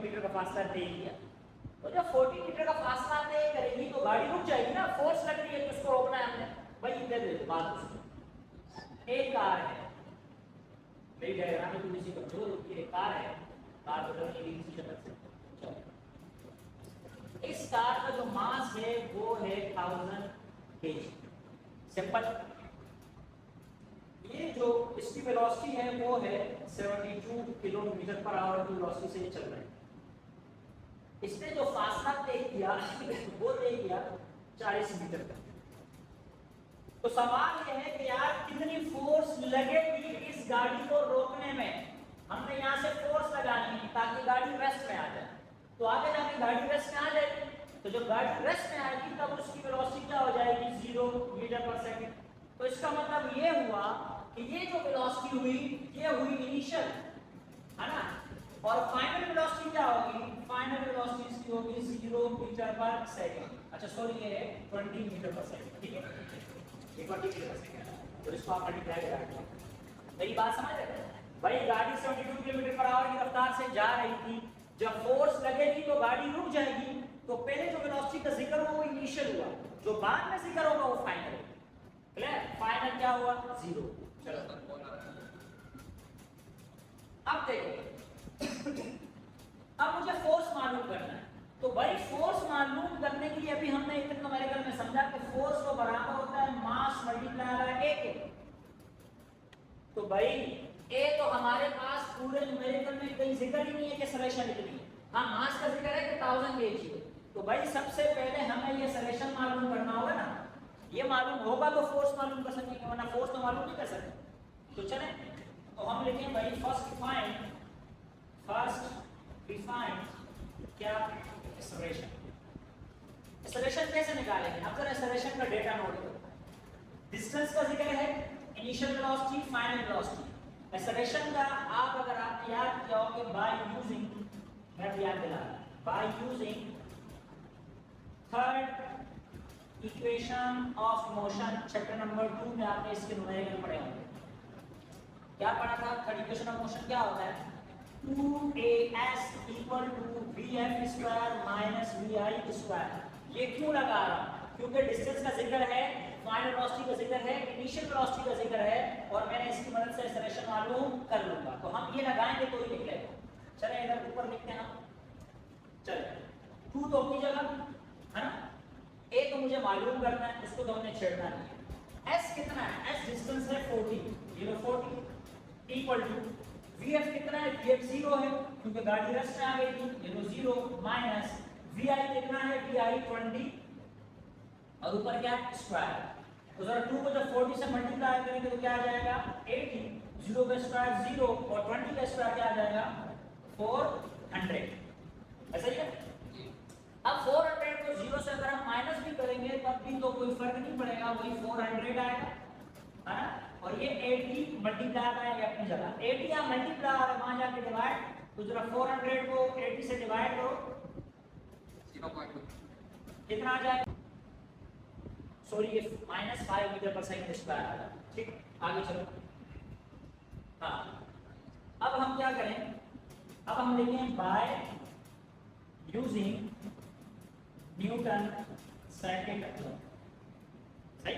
मीटर का फासला तय किया। तो जब 40 मीटर का फासला तय करेगी तो गाड़ी रुक जाएगी ना, फोर्स लग रही है तो उसको रोकना है हमने। भाई इधर देखो बात सुनो, एक कार है, मेरी डायग्राम में थोड़ी सी कमजोर होती है। कार है, कार बदलने की इसी शक्ल से। इस कार का जो मास है वो है 1000 केजी। सिंपल। ये जो इसकी वेलोसिटी है वो है 72 किलोमीटर पर आवर की वेलोसिटी से चल रहा है। इसने जो फासला तय किया वो तय किया 40 मीटर का। तो सवाल यह है कि यार कितनी फोर्स लगेगी इस गाड़ी को रोकने में। हमने यहाँ से फोर्स लगानी है ताकि गाड़ी रेस्ट में आ जाए। तो आगे जाके गाड़ी रेस्ट में आ जाएगी। तो जब गाड़ी रेस्ट में आएगी तब उसकी वेलोसिटी क्या हो जाएगी, 0 मीटर पर सेकंड। तो इसका मतलब ये हुआ कि ये जो वेलोसिटी हुई ये हुई इनिशियल, है ना, और फाइनल वेलोसिटी क्या होगी, फाइनल वेलोसिटी इसकी होगी 0 मीटर पर सेकंड। अच्छा सॉरी ये है 20 मीटर पर सेकंड, ठीक है, ये 20 मीटर पर सेकंड। तो इसको आप मल्टीप्लाई करा दो। मेरी बात समझ रहे हैं भाई? गाड़ी 72 किलोमीटर पर आवर की रफ्तार से जा रही थी। जब फोर्स लगेगी तो गाड़ी रुक जाएगी। तो पहले जो वेलोसिटी का जिक्र हुआ वो इनिशियल हुआ, जो बाद में जिक्र होगा वो फाइनल। क्लियर? फाइनल क्या हुआ, 0। चलो अब देखो, अब मुझे फोर्स मालूम करना है। तो भाई फोर्स मालूम करने के लिए अभी हमने इतने न्यूमेरिकल में समझा कि फोर्स को बराबर होता है मास मल्टीप्लाई बाय ए के। तो भाई ए तो हमारे पास पूरे न्यूमेरिकल में कहीं जिक्र ही नहीं है कि सलेशन इतनी है। हाँ मास का जिक्र है कि 1000 केजी है। तो भाई सबसे पहले हमें ये सलेशन मालूम करना होगा ना। ये मालूम होगा तो फोर्स मालूम कर सकेंगे, वरना फोर्स तो मालूम नहीं कर सकते। तो चले तो हम लिखें भाई फर्स्ट डिफाइन क्या, एक्सेलरेशन। एक्सेलरेशन कैसे निकालेंगे? अब जरा एक्सेलरेशन का डेटा नोट करो। डिस्टेंस का जिक्र है, initial velocity, final velocity. Acceleration का आप अगर आपने याद किया हो कि बाय यूजिंग, मैं याद दिला, by using third equation of motion, chapter number 2 में आपने इसके न्यूमेरिकल पढ़े होंगे। क्या पढ़ा था? थर्ड इक्वेशन ऑफ मोशन क्या होता है, 2as equal to vf square minus vi square. ये क्यों लगा रहा हूं? क्योंकि डिस्टेंस का जिक्र है, फाइनल वेलोसिटी का जिक्र है, इनिशियल वेलोसिटी का जिक्र है, और मैंने इसकी मदद से एक्सेलरेशन मालूम कर लूंगा। तो हम ये लगाएंगे तो ही निकलेगा। चले इधर ऊपर लिखते हैं हम। चले 2 तो अपनी जगह है ना, a तो मुझे मालूम करना है, इसको तो हमने छेड़ना नहीं है। s कितना है? s डिस्टेंस है 40, ये लो 40 इक्वल टू vf कितना है? vf 0 है क्योंकि गाड़ी रेस्ट में आ गई थी, ये लो 0 माइनस vi कितना है? vi 20 और ऊपर क्या है? स्क्वायर। तो जरा 2 को जब 40 से मल्टीप्लाई करेंगे तो क्या आ जाएगा? 80, 0 का स्क्वायर 0 और 20 का स्क्वायर क्या आ जाएगा? 400। ऐसा ही है। अब 400 को 0 से अगर हम माइनस भी करेंगे तब भी तो कोई फर्क नहीं पड़ेगा, वही 400 आएगा, है ना। और ये 80 मल्टीप्लाई आएगा अपनी जगह, 80 या मल्टीप्लाई और वहां जाके डिवाइड। तो जरा 400 को 80 से डिवाइड करो, 0.2 कितना आ जाएगा? सॉरी ये -5 मीटर पर सेकंड स्क्वायर आ जाएगा। ठीक, आगे चलो। हाँ अब हम क्या करें? अब हम लिखें by using Newton second law. सही।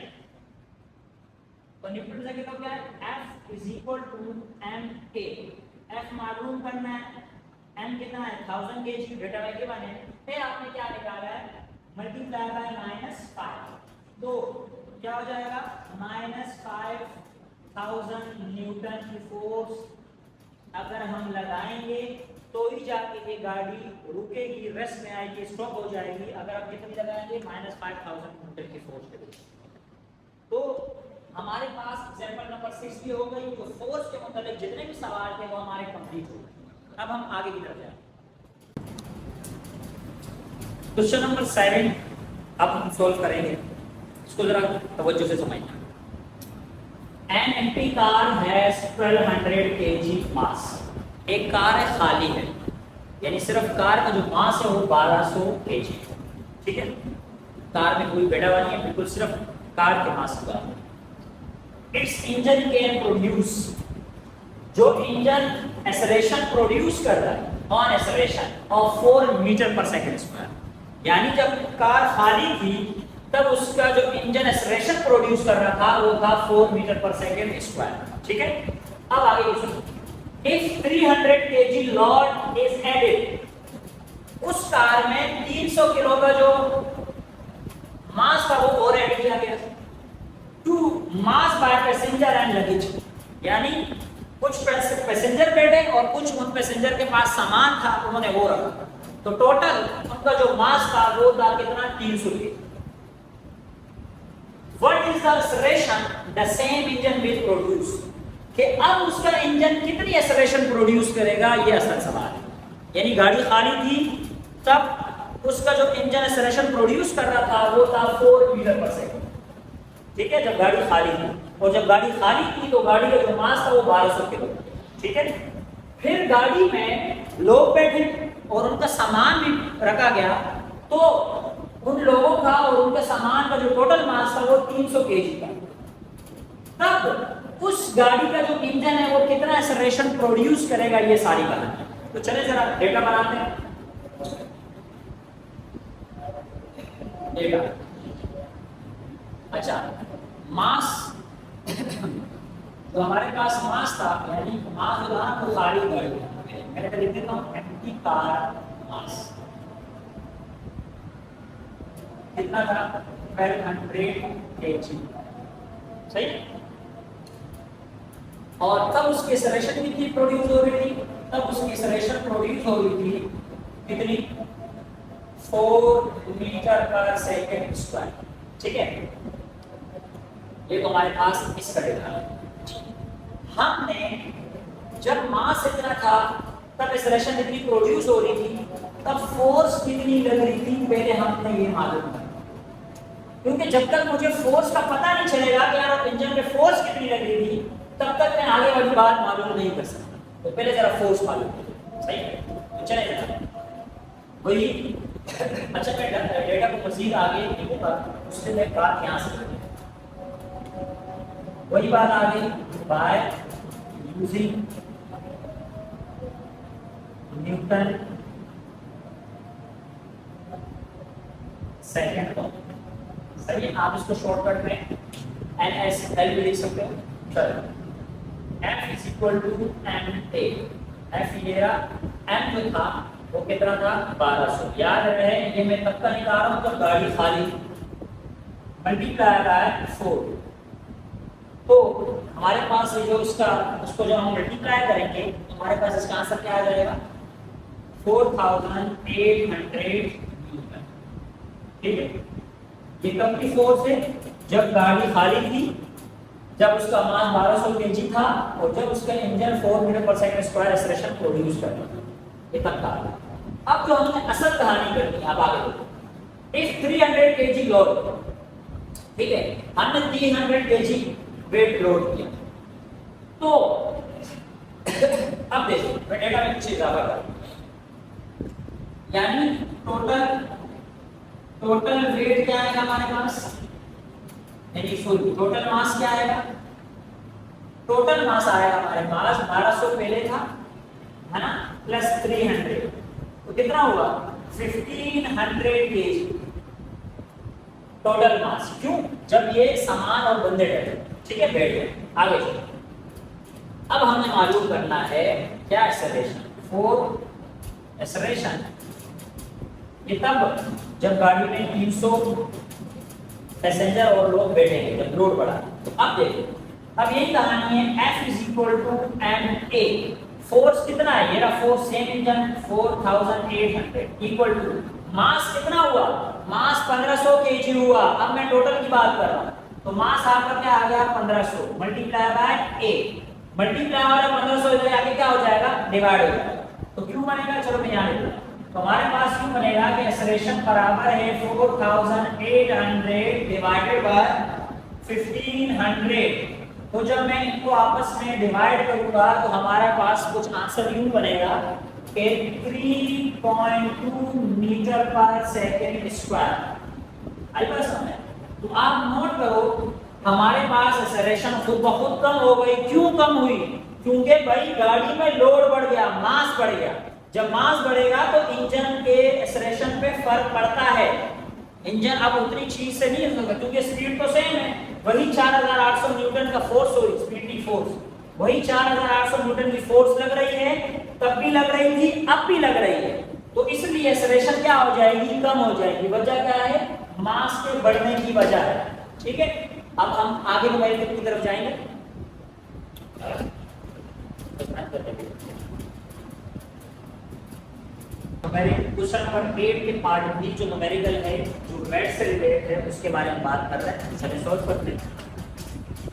तो न्यूटन सेकंड लॉ क्या है? F is equal to ma। F मालूम करना है, m कितना है? 1000 केजी। डेटा वाई के बने, फिर आपने क्या निकाला है? Multiply by -5। तो क्या हो जाएगा? -5000 न्यूटन की फोर्स अगर हम लगाएंगे तो ही जाके ये गाड़ी रुकेगी, रेस्ट में आएगी, स्टॉप हो जाएगी। अगर आप कितनी लगाएंगे? -5000 न्यूटन की फोर्स के लिए। तो हमारे पास एग्जांपल नंबर 6 भी हो गई। तो फोर्स के मतलब जितने भी सवाल थे वो हमारे कंप्लीट हो गए। अब हम आगे की तरफ जाएं। क्वेश्चन नंबर 7 अब हम सॉल्व करेंगे, इसको जरा तवज्जो से समझना। An empty car has 1200 kg mass। एक कार है, खाली है, यानी सिर्फ कार का जो मास है वो 1200 kg। ठीक है, कार में कोई बैठा हुआ नहीं है, बिल्कुल सिर्फ कार के मास का। इट्स इंजन कैन प्रोड्यूस, जो इंजन एक्सेलरेशन प्रोड्यूस कर रहा है ऑन एक्सेलरेशन ऑफ 4 मीटर पर सेकंड स्क्वायर, यानी जब कार खाली थी तब उसका जो इंजन एक्सेलरेशन प्रोड्यूस कर रहा था वो था 4 मीटर पर सेकंड स्क्वायर। ठीक है, अब आगे सुनो। If 300 kg load is added, उस कार में 300 किलो का जो मास था वो और ऐड किया गया to mass by passenger and luggage, यानी कुछ पैसेंजर बैठे और कुछ उन पैसेंजर के पास सामान था उन्होंने वो रखा, तो टोटल उनका जो मास था वो था कितना, 300 kg। What is the acceleration the same engine will produce, कि अब उसका इंजन कितनी एक्सेलरेशन प्रोड्यूस करेगा, ये असल सवाल है। यानी गाड़ी खाली थी तब उसका जो इंजन एक्सेलरेशन प्रोड्यूस कर रहा था वो था 4 मीटर पर सेकंड। ठीक है, जब गाड़ी खाली थी, और जब गाड़ी खाली थी तो गाड़ी का जो मास था वो 1200 किलो। ठीक है, फिर गाड़ी में लोग बैठे और उनका सामान भी रखा गया, तो उन लोगों का और उनके सामान का जो टोटल मास था वो 300 kg था। तब उस गाड़ी का जो इंजन है वो कितना एक्सेलरेशन प्रोड्यूस करेगा, ये सारी बात है। तो चले जरा डेटा बनाते हैं। डेटा, अच्छा, मास तो हमारे पास मास था, यानी मास जो था वो खाली गाड़ी, मैंने लिख देता हूं एम्प्टी कार मास कितना था, 1200 kg। सही, और तब उसकी एक्सेलरेशन कितनी प्रोड्यूस हो रही थी, तब उसकी एक्सेलरेशन प्रोड्यूस हो रही थी कितनी, 4 मीटर पर सेकंड स्क्वायर। ठीक है, ये तो हमारे पास इसका डेटा है। हमने जब मास इतना था तब एक्सेलरेशन कितनी प्रोड्यूस हो रही थी, तब फोर्स कितनी लग रही थी, पहले हमने ये मालूम करना, क्योंकि जब तक मुझे फोर्स का पता नहीं चलेगा कि यार इंजन में फोर्स कितनी लग रही थी, तब तक मैं आगे वाली बात मालूम नहीं कर सकता। तो पहले जरा फोर्स मालूम करो। सही है, तो चले जरा वही। अच्छा, मैं डेटा को मजीद आगे लिखूंगा, उससे मैं बात यहाँ से वही बात आगे, bye using Newton second law. सही है, आप इसको शॉर्टकट में NSL भी लिख सकते हो। चलो, F is equal to MA। F ये रहा, M जो था वो कितना था, 1200। याद रहे, ये मैं तब का निकाल रहा हूँ जब गाड़ी खाली, मल्टीप्लाई रहा है 4। तो हमारे पास ये जो उसका, उसको जब हम मल्टीप्लाई करेंगे तो हमारे पास इसका आंसर क्या आ जाएगा, 4800 न्यूटन। ठीक है, ये कब की फोर्स है, जब गाड़ी खाली थी, जब उसका मास 1200 kg था और जब उसका इंजन 4 मीटर पर सेकंड स्क्वायर एक्सेलरेशन प्रोड्यूस कर रहा था, ये तब था। अब जो हमने असल कहानी करनी है, अब आगे देखो। इफ 300 kg लोड, ठीक है, हमने 300 kg वेट लोड किया, तो अब देखो मैं डेटा में कुछ इजाफा करूं, यानी टोटल वेट क्या आएगा हमारे पास, यानी टोटल मास क्या आएगा, टोटल मास आएगा हमारे पास 1200 पहले था, है ना, प्लस 300, तो कितना हुआ, 1500 kg टोटल मास। क्यों, जब ये सामान और बंदे बैठे, ठीक है, बैठ गए। आगे चलो, अब हमें मालूम करना है क्या, एक्सेलरेशन, 4 एक्सेलरेशन, ये तब जब गाड़ी में 300 पैसेंजर और लोग बैठेंगे, जब लोड बढ़ा। तो अब देखो, अब यही कहानी है, F is equal to MA। Force कितना है, ये रहा force, same engine, 4800 equal to mass कितना हुआ, मास 1500 kg हुआ। अब मैं टोटल की बात कर रहा हूँ, तो मास आपका क्या आ गया, 1500 मल्टीप्लाई बाय A, मल्टीप्लाई वाला 1500 इधर आके क्या हो जाएगा, डिवाइड हो जाएगा। तो क्यों बनेगा, चलो मैं यहाँ लिख रहा हूँ, तो हमारे पास क्यों बनेगा कि एक्सेलरेशन बराबर है 4800 डिवाइडेड बाय 1500। तो जब मैं इनको आपस में डिवाइड करूंगा तो हमारे पास कुछ आंसर यूं बनेगा कि 3.2 मीटर पर सेकेंड स्क्वायर। आई बात समझ? तो आप नोट करो हमारे पास एक्सेलरेशन खुद ब खुद कम हो गई। क्यों कम हुई? क्योंकि भाई गाड़ी में लोड बढ़ गया, मास बढ़ गया। जब मास बढ़ेगा तो इंजन के एक्सेलरेशन पे फर्क पड़ता है। इंजन अब उतनी चीज से नहीं होगा क्योंकि स्पीड तो सेम है, वही 4800 न्यूटन का फोर्स हो, स्पीड की फोर्स वही 4800 न्यूटन की फोर्स लग रही है, तब भी लग रही थी, अब भी लग रही है। तो इसलिए एक्सेलरेशन क्या हो जाएगी? कम हो जाएगी। वजह क्या है? मास के बढ़ने की वजह है। ठीक है, अब हम आगे न्यूमेरिकल की तरफ जाएंगे। क्वेश्चन नंबर 8 के पार्ट बी जो न्यूमेरिकल है, जो मैथ से रिलेटेड है, उसके बारे में बात कर रहे हैं। चलिए सॉल्व करते हैं।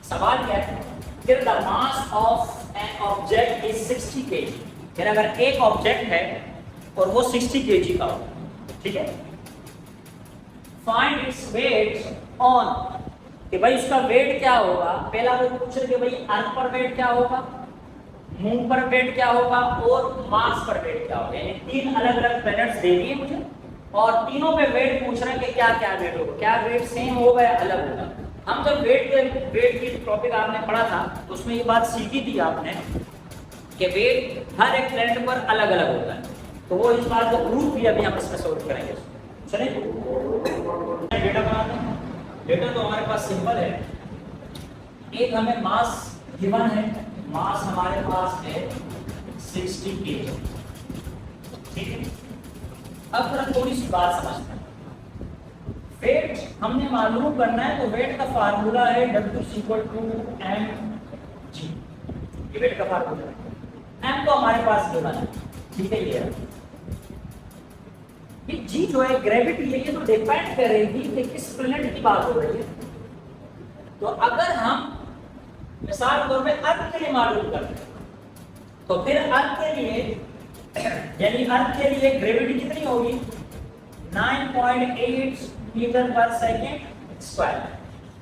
सवाल क्या है? फिर the mass of an object is 60 kg। फिर अगर एक ऑब्जेक्ट है और वो 60 kg का हो, ठीक है, फाइंड इट्स वेट ऑन, कि भाई उसका वेट क्या होगा। पहला वो पूछ रहे कि भाई अर्थ पर वेट क्या होगा, मून पर वेट क्या होगा और मार्स पर वेट क्या होगा। यानी 3 अलग अलग प्लैनेट्स दे दिए मुझे और तीनों पे वेट पूछ रहे हैं कि क्या क्या वेट होगा। क्या वेट सेम होगा या अलग होगा। हम जब वेट की टॉपिक आपने पढ़ा था तो उसमें ये बात सीखी थी आपने कि वेट हर एक प्लैनेट पर अलग अलग होता है। तो वो इस बात को प्रूफ भी अभी हम इसमें सॉल्व करेंगे। चलिए डेटा बनाते हैं। डेटा तो हमारे पास सिंपल है। एक हमें मास गिवन है, मास हमारे पास है 60 kg। ठीक है, अब जरा थोड़ी सी बात समझते हैं। वेट हमने मालूम करना है तो वेट का फार्मूला है W=mg। ये वेट का फार्मूला है। m तो हमारे पास गिवन है, ठीक है। ये g जो है ग्रेविटी है, ये तो डिपेंड करेगी कि किस प्लैनेट की बात हो रही है। तो अगर हम मिसाल के तौर पे अर्थ के लिए मालूम करते हैं तो फिर अर्थ के लिए यानी अर्थ के लिए ग्रेविटी कितनी होगी? 9.8 मीटर पर सेकेंड स्क्वायर।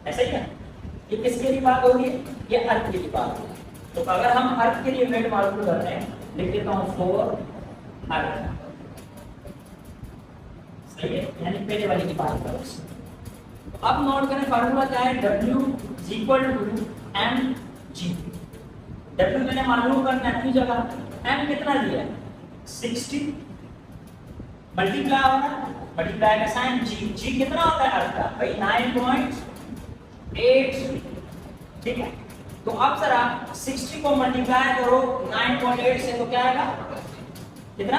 ऐसा ही है। ये किसके लिए बात होगी? ये अर्थ के लिए बात होगी। तो अगर हम अर्थ के लिए वेट मालूम कर रहे हैं, लिख देता हूं फॉर अर्थ। सही है, यानी पहले वाली की बात करो। अब नोट करें फार्मूला क्या है? W=mg। W मैंने मालूम करना है अपनी जगह। m कितना दिया है? 60 मल्टीप्लाई होगा, मल्टीप्लाई का साइन g। g कितना होता है अर्थ का? भाई 9.8। ठीक है, तो अब जरा 60 को मल्टीप्लाई करो 9.8 से तो क्या आएगा? कितना?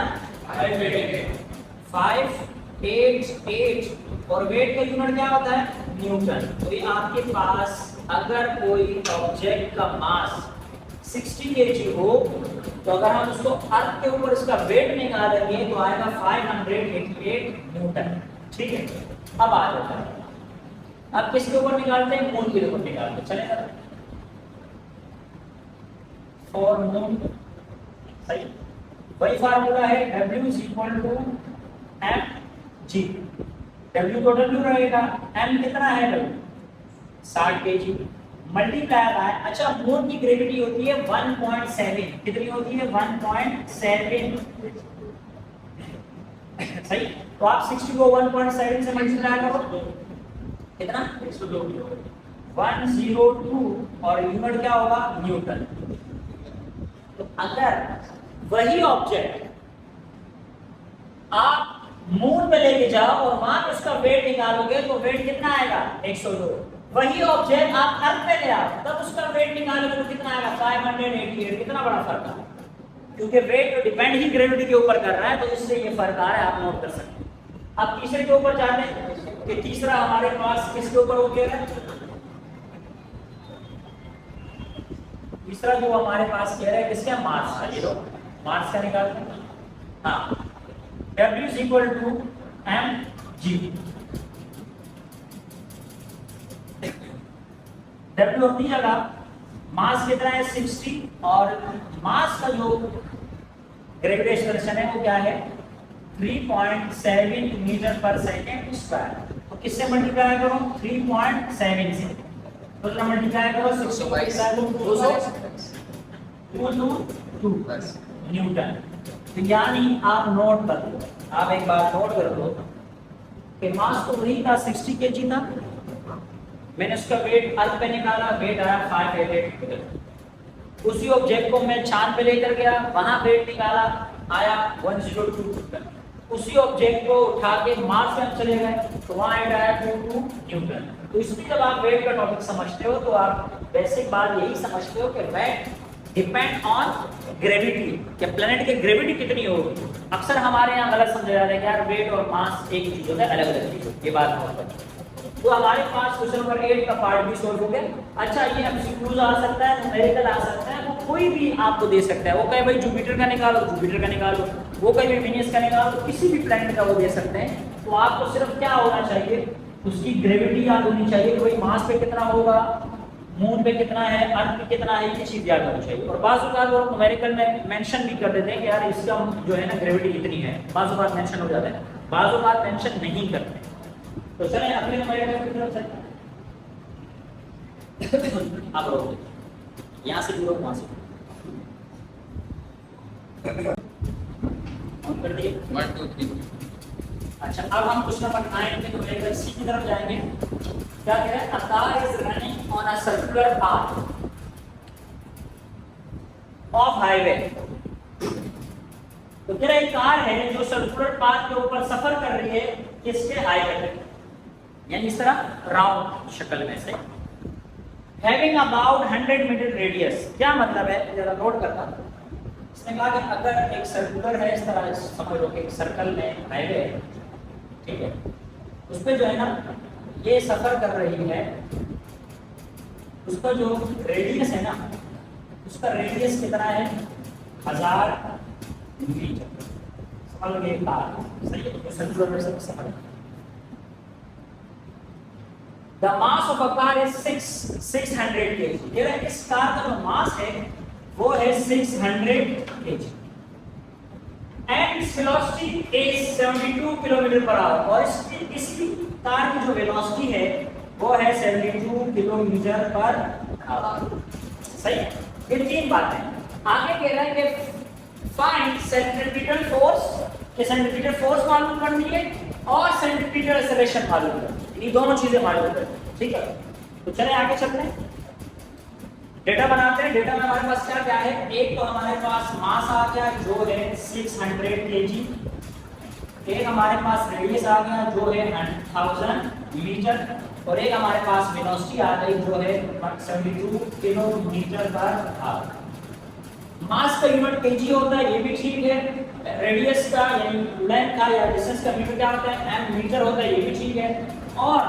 588। और वेट का यूनिट क्या होता है? न्यूटन। तो ये आपके पास अगर कोई ऑब्जेक्ट का मास 60 kg हो तो अगर हम उसको अर्थ के ऊपर इसका वेट निकालेंगे तो आएगा 588 न्यूटन। ठीक है, अब आ जाता है। अब किसके ऊपर निकालते हैं? मून के ऊपर निकालते हैं। चलेगा फॉर मून। सही, वही फार्मूला है W=mg। W तो W रहेगा, m कितना है? W 60 kg मल्टीप्लाई बाय, अच्छा मून की ग्रेविटी होती है 1.7। कितनी होती है? 1.7। सही, तो आप 60 को 1.7 से मल्टीप्लाई करो, कितना? 102 और यूनिट क्या होगा? न्यूटन। तो अगर वही ऑब्जेक्ट आप मून पे लेके जाओ और वहां उसका वेट निकालोगे तो वेट कितना आएगा? 102। वही ऑब्जेक्ट आप अर्थ पे ले आओ तब उसका वेट निकालोगे तो कितना आएगा? 588। कितना बड़ा फर्क है, क्योंकि वेट तो डिपेंड ही ग्रेविटी के ऊपर कर रहा है, तो इससे ये फर्क आ रहा है, आप नोट कर सकते हैं। अब तीसरे के ऊपर जाते हैं कि तीसरा हमारे पास किसके ऊपर हो गया? तीसरा जो हमारे पास कह रहा है किसका? मास का। ये लो मास का निकालते हैं। हाँ, W=mg। W अपनी जगह, मास कितना है? 60 और मास का जो ग्रेविटेशनल है वो क्या है? 3.7 मीटर पर सेकेंड स्क्वायर। तो किससे मल्टीप्लाई करो? 3.7 से। तो जरा मल्टीप्लाई करो 2 न्यूटन। तो यानी आप नोट कर लो, आप एक बात नोट कर लो कि मास तो वही था 60 केजी था, मैंने उसका वेट अर्थ पे निकाला, वेट आया 588। उसी ऑब्जेक्ट को मैं चांद पे लेकर गया, वहां वेट निकाला, आया 102। उसी ऑब्जेक्ट को उठा के मार्स में हम चले गए तो वहां वेट आया 22 न्यूटन। तो इसमें जब आप वेट का टॉपिक समझते हो तो आप बेसिक बात यही समझते हो कि वेट डिपेंड ऑन ग्रेविटी, कि प्लेनेट की ग्रेविटी कितनी होगी। अक्सर हमारे यहाँ गलत समझा जाता है कि यार वेट और मास एक ही चीज होता है, अलग अलग चीज होती है। ये बात बहुत तो हमारे पास क्वेश्चन नंबर 8 का पार्ट भी सॉल्व हो गया। अच्छा, ये एमसीक्यूज आ सकता है, न्यूमेरिकल आ सकता है, वो कोई भी आपको दे सकता है। वो कहे भाई जुपिटर का निकालो, जुपिटर का निकालो, वो कहे वीनस का निकालो, किसी भी प्लैनेट का वो दे सकते हैं। तो आपको सिर्फ क्या होना चाहिए, उसकी ग्रेविटी याद होनी चाहिए, कोई मास पे कितना होगा, मून पे कितना है, अर्थ पे कितना है, ये चीज याद होनी चाहिए। और बाज़ औक़ात वो न्यूमेरिकल में मेंशन भी कर देते हैं कि यार इसका जो है ना ग्रेविटी इतनी है, बाज़ औक़ात मेंशन हो जाता है, बाज़ औक़ात मेंशन नहीं करते। तो चलें अगले नंबर की तरफ चलते हैं। आप रोक यहाँ से दूर वहां से कर दिए 1 2 3। अच्छा, अब हम क्वेश्चन नंबर 9 में न्यूमेरिकल सी की तरफ जाएंगे। क्या कह रहा है? A car is running on a circular path of highway. तो कह रहा है कार है जो सर्कुलर पाथ के ऊपर सफर कर रही है, किसके हाईवे पे, यानी इस तरह राउंड शक्ल में से। हैविंग अबाउट 100 मीटर रेडियस, क्या मतलब है जरा नोट करना। इसने कहा कि अगर एक सर्कुलर है, इस तरह समझो कि एक सर्कल में हाईवे है, ठीक है, उस पे जो है ना ये सफर कर रही है, उसका जो रेडियस है ना, उसका रेडियस कितना है 1000 मीटर। समझ लो ये कार सही है, तो सर्कुलर में से सफर। The mass of a car is 600 kg। ये इस कार का जो मास है वो है 600 kg and its velocity is 72 kilometre per hour. और इसकी कार की जो वेलोसिटी है वो है 72 किलोमीटर पर आवर। सही है, ये तीन बातें। आगे कह रहा है कि फाइंड सेंट्रीपिटल फोर्स, कि सेंट्रीपिटल फोर्स मालूम करनी है और सेंट्रीपिटल एक्सेलरेशन मालूम करनी है, ये दोनों चीजें मालूम करनी है। ठीक है, तो चले आगे चलते हैं, डेटा बनाते हैं। डेटा में हमारे पास क्या क्या है, एक तो हमारे पास मास आ गया जो है 600 केजी, एक हमारे पास रेडियस आ गया जो है 1000 मीटर, और एक हमारे पास वेलोसिटी आ गई जो है 72 किलोमीटर पर आवर। मास का यूनिट केजी होता है, ये भी ठीक है। रेडियस का यानी लेंथ का या डिस्टेंस का यूनिट क्या होता है, एम मीटर होता है, ये भी ठीक है। और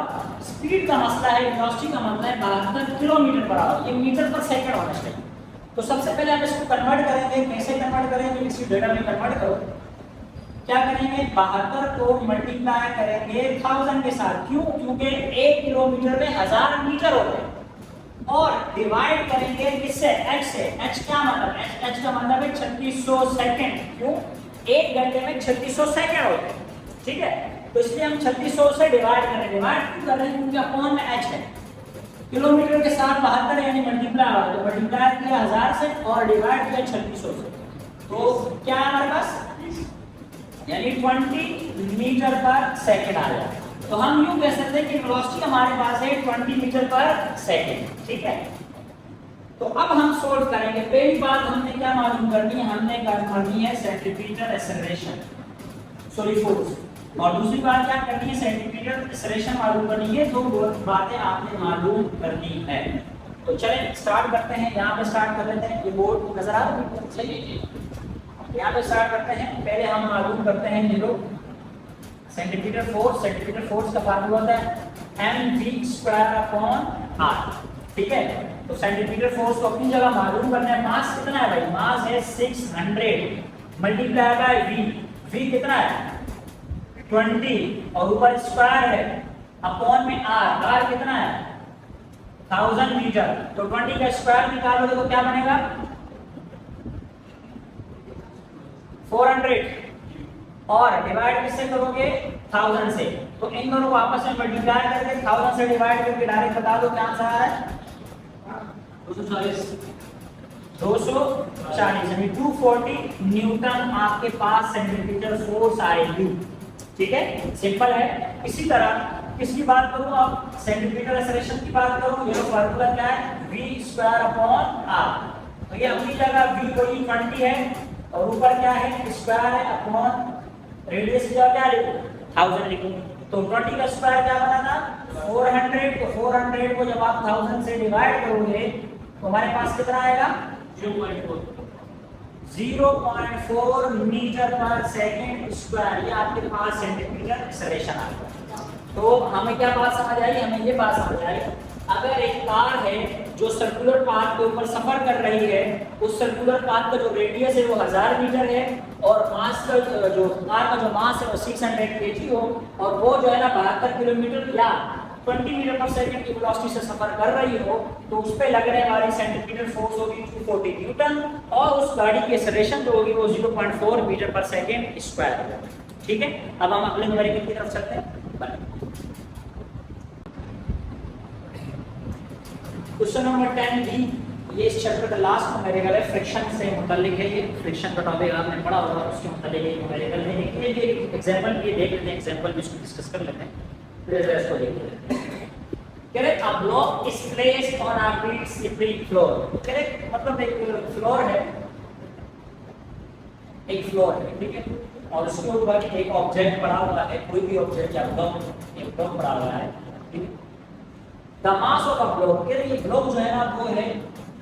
स्पीड का मसला है, वेलोसिटी का मतलब है 72 किलोमीटर पर आवर, ये मीटर पर सेकंड होना चाहिए। तो सबसे पहले हम इसको कन्वर्ट करेंगे। कैसे कन्वर्ट करेंगे, इसी डेटा में कन्वर्ट करो। क्या करेंगे, 72 को मल्टीप्लाई करेंगे 1000 के साथ। क्यों? क्योंकि 1 किलोमीटर में 1000 मीटर होते हैं। और डिवाइड करेंगे किससे, h से। h क्या मतलब है, h का मतलब है 3600 सेकंड। क्यों? 1 घंटे में 3600 सेकंड होते हैं, ठीक है। तो इसलिए हम 3600 से डिवाइड करेंगे। डिवाइड क्यों कर रहे हैं, क्योंकि अपॉन में h है, किलोमीटर के साथ 72 यानी मल्टीप्लाई हुआ, तो मल्टीप्लाई किया 1000 से और डिवाइड किया 3600 से। तो क्या है हमारे पास, यानी 20 मीटर पर सेकंड आ गया। तो हम यूं कह सकते हैं कि वेलोसिटी हमारे पास है 20 मीटर पर सेकंड, ठीक है। तो अब हम सोल्व करेंगे। पहली बात हमने क्या मालूम करनी है, हमने करनी है सेंट्रीपिटल एक्सेलरेशन, सॉरी फोर्स। और दूसरी बात क्या करनी है, सेंट्रीपिटल एक्सेलरेशन मालूम करनी है। दो बातें आपने मालूम करनी है। तो चलें स्टार्ट करते हैं, यहाँ पे स्टार्ट कर लेते हैं। ये बोर्ड नजर आ रहा है, सही है। यहाँ पे स्टार्ट करते हैं। पहले हम मालूम करते हैं ये लोग सेंटीमीटर फोर्स। सेंटीमीटर फोर्स का फार्मूला होता है mv² r, ठीक है। तो सेंटीमीटर फोर्स को अपनी जगह मालूम करना है। मास कितना है भाई, मास है 600 मल्टीप्लाई बाय v। v कितना है 20 और ऊपर स्क्वायर है, अपॉन में r कितना है 1000 मीटर। तो 20 का स्क्वायर निकालोगे तो क्या बनेगा 400, और डिवाइड किससे करोगे 1000 से। तो इन दोनों को आपस में मल्टीप्लाई करके 1000 से डिवाइड करके डायरेक्ट बता दो क्या आंसर आ रहा है 240 यानी 240 न्यूटन आपके पास सेंटीमीटर फोर्स आएगी। ठीक है, सिंपल है। इसी तरह किसकी बात करूं अब सेंटीमीटर एक्सेलरेशन की बात करूं, ये फार्मूला क्या है v²/r। तो ये अपनी जगह v वही 20 है और ऊपर क्या है स्क्वायर है अपॉन रेडियस की जगह क्या लिखूं 1000 लिखूं। तो 20 का स्क्वायर क्या बना था 400। तो 400 को जब आप 1000 से डिवाइड करोगे तो हमारे पास कितना आएगा 0.4 मीटर पर सेकंड स्क्वायर। ये आपके पास सेंटीमीटर एक्सेलरेशन आ गया। तो हमें क्या बात समझ आई, हमें ये बात समझ आई अगर एक कार है जो सर्कुलर पाथ के ऊपर सफर कर रही है, उस सर्कुलर पाथ का जो रेडियस है वो 1000 मीटर है और मास का जो कार का जो मास है वो 600 kg हो और वो जो है ना 72 किलोमीटर या 20 मीटर पर सेकंड की वेलोसिटी से सफर कर रही हो, तो उस पे लगने वाली सेंटीमीटर फोर्स होगी 240 न्यूटन और उस गाड़ी की एक्सेलरेशन जो होगी वो 0.4 मीटर पर सेकंड स्क्वायर होगी। ठीक है, अब हम अगले न्यूमेरिकल की तरफ चलते हैं। क्वेश्चन नंबर 10 भी ये इस चैप्टर का लास्ट न्यूमेरिकल है, फ्रिक्शन से मुताल्लिक है। ये फ्रिक्शन का टॉपिक आपने पढ़ा होगा, उसके मुताल्लिक ये न्यूमेरिकल है। देखिए ये एग्जांपल ये देख लेते हैं, एग्जांपल में इसको डिस्कस कर लेते हैं। फिर इसको देख लेते हैं। कह रहे a block is placed on a bit slippery floor. कह रहे मतलब एक फ्लोर है, एक फ्लोर है, ठीक है, और उसके ऊपर एक ऑब्जेक्ट पड़ा हुआ है, कोई भी ऑब्जेक्ट या ब्लॉक पड़ा हुआ है, ठीक है। The mass of a block, कह रहे ये ब्लॉक जो है ना वो है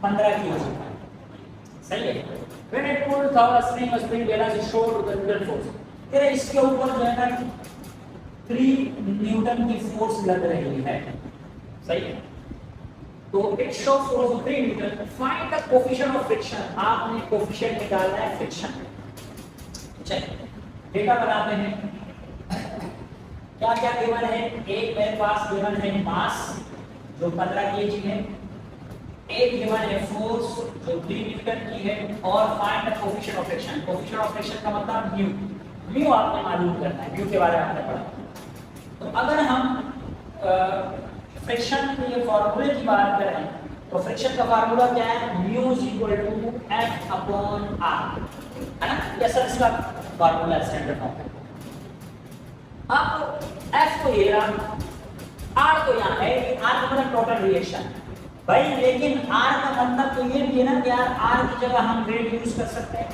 15 kg का, सही है। When it pulled through a spring balance is showed to the Newton force. कह रहे इसके ऊपर जो है ना 3 न्यूटन की फोर्स लग रही है, सही है। तो it show force of 3 Newton. Find the coefficient of friction. आपने कोएफिशिएंट निकालना है फ्रिक्शन। चलिए डेटा बनाते हैं। क्या क्या गिवन है, एक मेरे पास गिवन है मास जो 15 kg है, एक गिवन है फोर्स जो 3 न्यूटन की है और find the coefficient of friction. Coefficient of friction का मतलब म्यू, म्यू आपने मालूम करना है, म्यू के बारे में आपने पढ़ा। तो अगर हम फ्रिक्शन के फार्मूले की बात करें तो फ्रिक्शन का फार्मूला क्या है, mu is equal to F upon R, है ना। ये सर इसका फार्मूला स्टैंडर्ड फॉर्म। अब एफ तो ये रहा, आर तो यहाँ है, आर का मतलब टोटल रिएक्शन भाई, लेकिन आर का मतलब तो ये भी है ना कि यार आर की जगह हम वेट यूज कर सकते हैं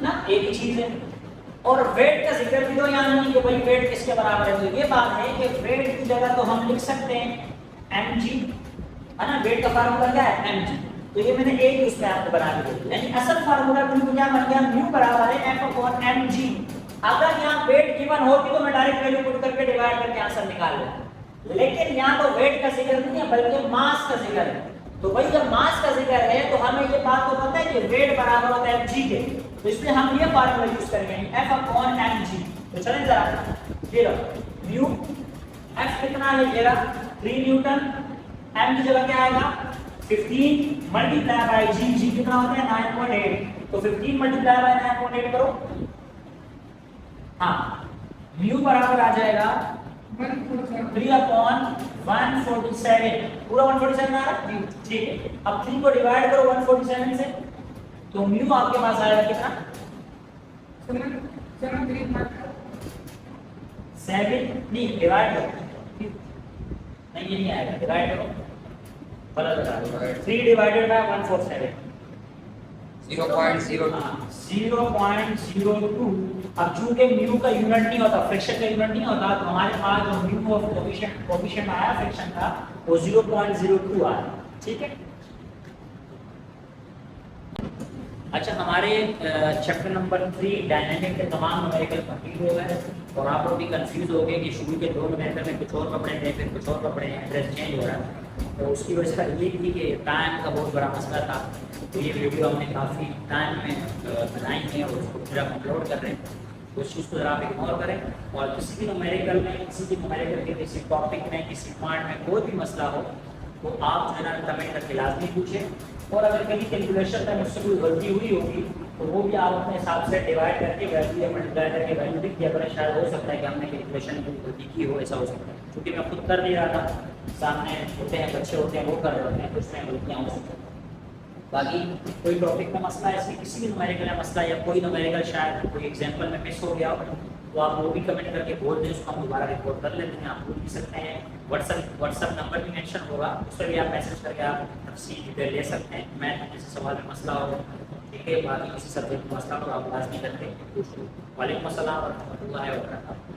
ना, एक ही चीज है। और वेट का जिक्र भी तो यहाँ नहीं कि भाई वेट किसके बराबर है। तो ये बात है कि वेट की जगह तो हम लिख सकते हैं mg, है ना। वेट का फार्मूला क्या है mg। तो ये मैंने एक ही उसमें आपको बना दिया, यानी असल फार्मूला तो क्या बन गया, म्यू बराबर है f अपॉन mg। अगर यहाँ वेट गिवन होती तो मैं डायरेक्ट वैल्यू पुट करके डिवाइड करके आंसर निकाल लेता, लेकिन यहाँ तो वेट का जिक्र नहीं है बल्कि मास का जिक्र है। तो भाई जब मास का जिक्र है तो हमें ये बात तो पता है कि वेट बराबर होता है mg के, तो इसलिए हम ये फार्मूला यूज करेंगे f अपॉन mg। तो चलें जरा ये लो, म्यू f कितना है लीजिएगा 3 न्यूटन, m की जगह क्या आएगा 15 मल्टीप्लाई बाय g, g कितना होता है 9.8। तो 15 मल्टीप्लाई बाय 9.8 करो, हाँ म्यू बराबर आ जाएगा 3 अपॉन 147। पूरा 147 आ रहा है, ठीक है। अब 3 को डिवाइड करो 147 से, तो म्यू आपके पास आएगा कितना 7 नहीं, डिवाइड करो, नहीं ये नहीं आएगा, डिवाइड करो, गलत बता दो, 3 डिवाइडेड बाय 147 0.02। अब चूंकि म्यू का यूनिट नहीं होता, फ्रिक्शन का यूनिट नहीं होता, तो हमारे पास जो म्यू ऑफ कोएफिशिएंट आया फ्रिक्शन का वो 0.02 आया, ठीक है। अच्छा, हमारे चैप्टर नंबर 3 डायनामिक के तमाम न्यूमेरिकल कंप्लीट हो गए और आप लोग भी कंफ्यूज हो गए कि शुरू के 2 न्यूमेरिकल में कुछ और पढ़े थे, फिर कुछ और पढ़े हैं, एड्रेस चेंज हो रहा है। तो उसकी वजह से ये थी कि टाइम का बहुत बड़ा मसला था। तो ये वीडियो हमने काफ़ी टाइम में बनाई है और उसको फिर हम अपलोड कर रहे हैं, तो उस चीज़ को ज़रा आप इग्नोर करें। और किसी भी न्यूमेरिकल में, किसी भी न्यूमेरिकल के किसी टॉपिक में, किसी पार्ट में कोई भी मसला हो तो आप जो है ना कमेंट करके लाजमी पूछें। और अगर कहीं कैलकुलेशन में मुझसे कोई गलती हुई होगी तो वो भी आप अपने हिसाब से डिवाइड करके वैल्यू या मल्टीप्लाई करके वैल्यू लिख दिया करें। शायद हो सकता है कि हमने कैलकुलेशन में गलती की हो, ऐसा हो सकता है, क्योंकि मैं खुद कर नहीं रहा था, सामने होते हैं बच्चे होते हैं वो कर रहे होते हैं, तो उसमें गलतियाँ हो सकती हैं। बाकी कोई टॉपिक का मसला है, इसमें किसी भी न्यूमेरिकल का मसला या कोई न्यूमेरिकल शायद कोई एग्जांपल में मिस हो गया हो, तो आप वो भी कमेंट करके बोल दें, उसको हम दोबारा रिकॉर्ड कर लेते हैं। आप पूछ भी सकते हैं, व्हाट्सअप नंबर भी मेंशन होगा, उस पर भी आप मैसेज करके आप तफसील डिटेल ले सकते हैं। मैथ में जैसे सवाल में मसला हो, ठीक है, बाकी किसी सब्जेक्ट में मसला हो, आप लाजमी करके पूछ लो। वालेकुम अस्सलाम व रहमतुल्लाहि व बरकातहू।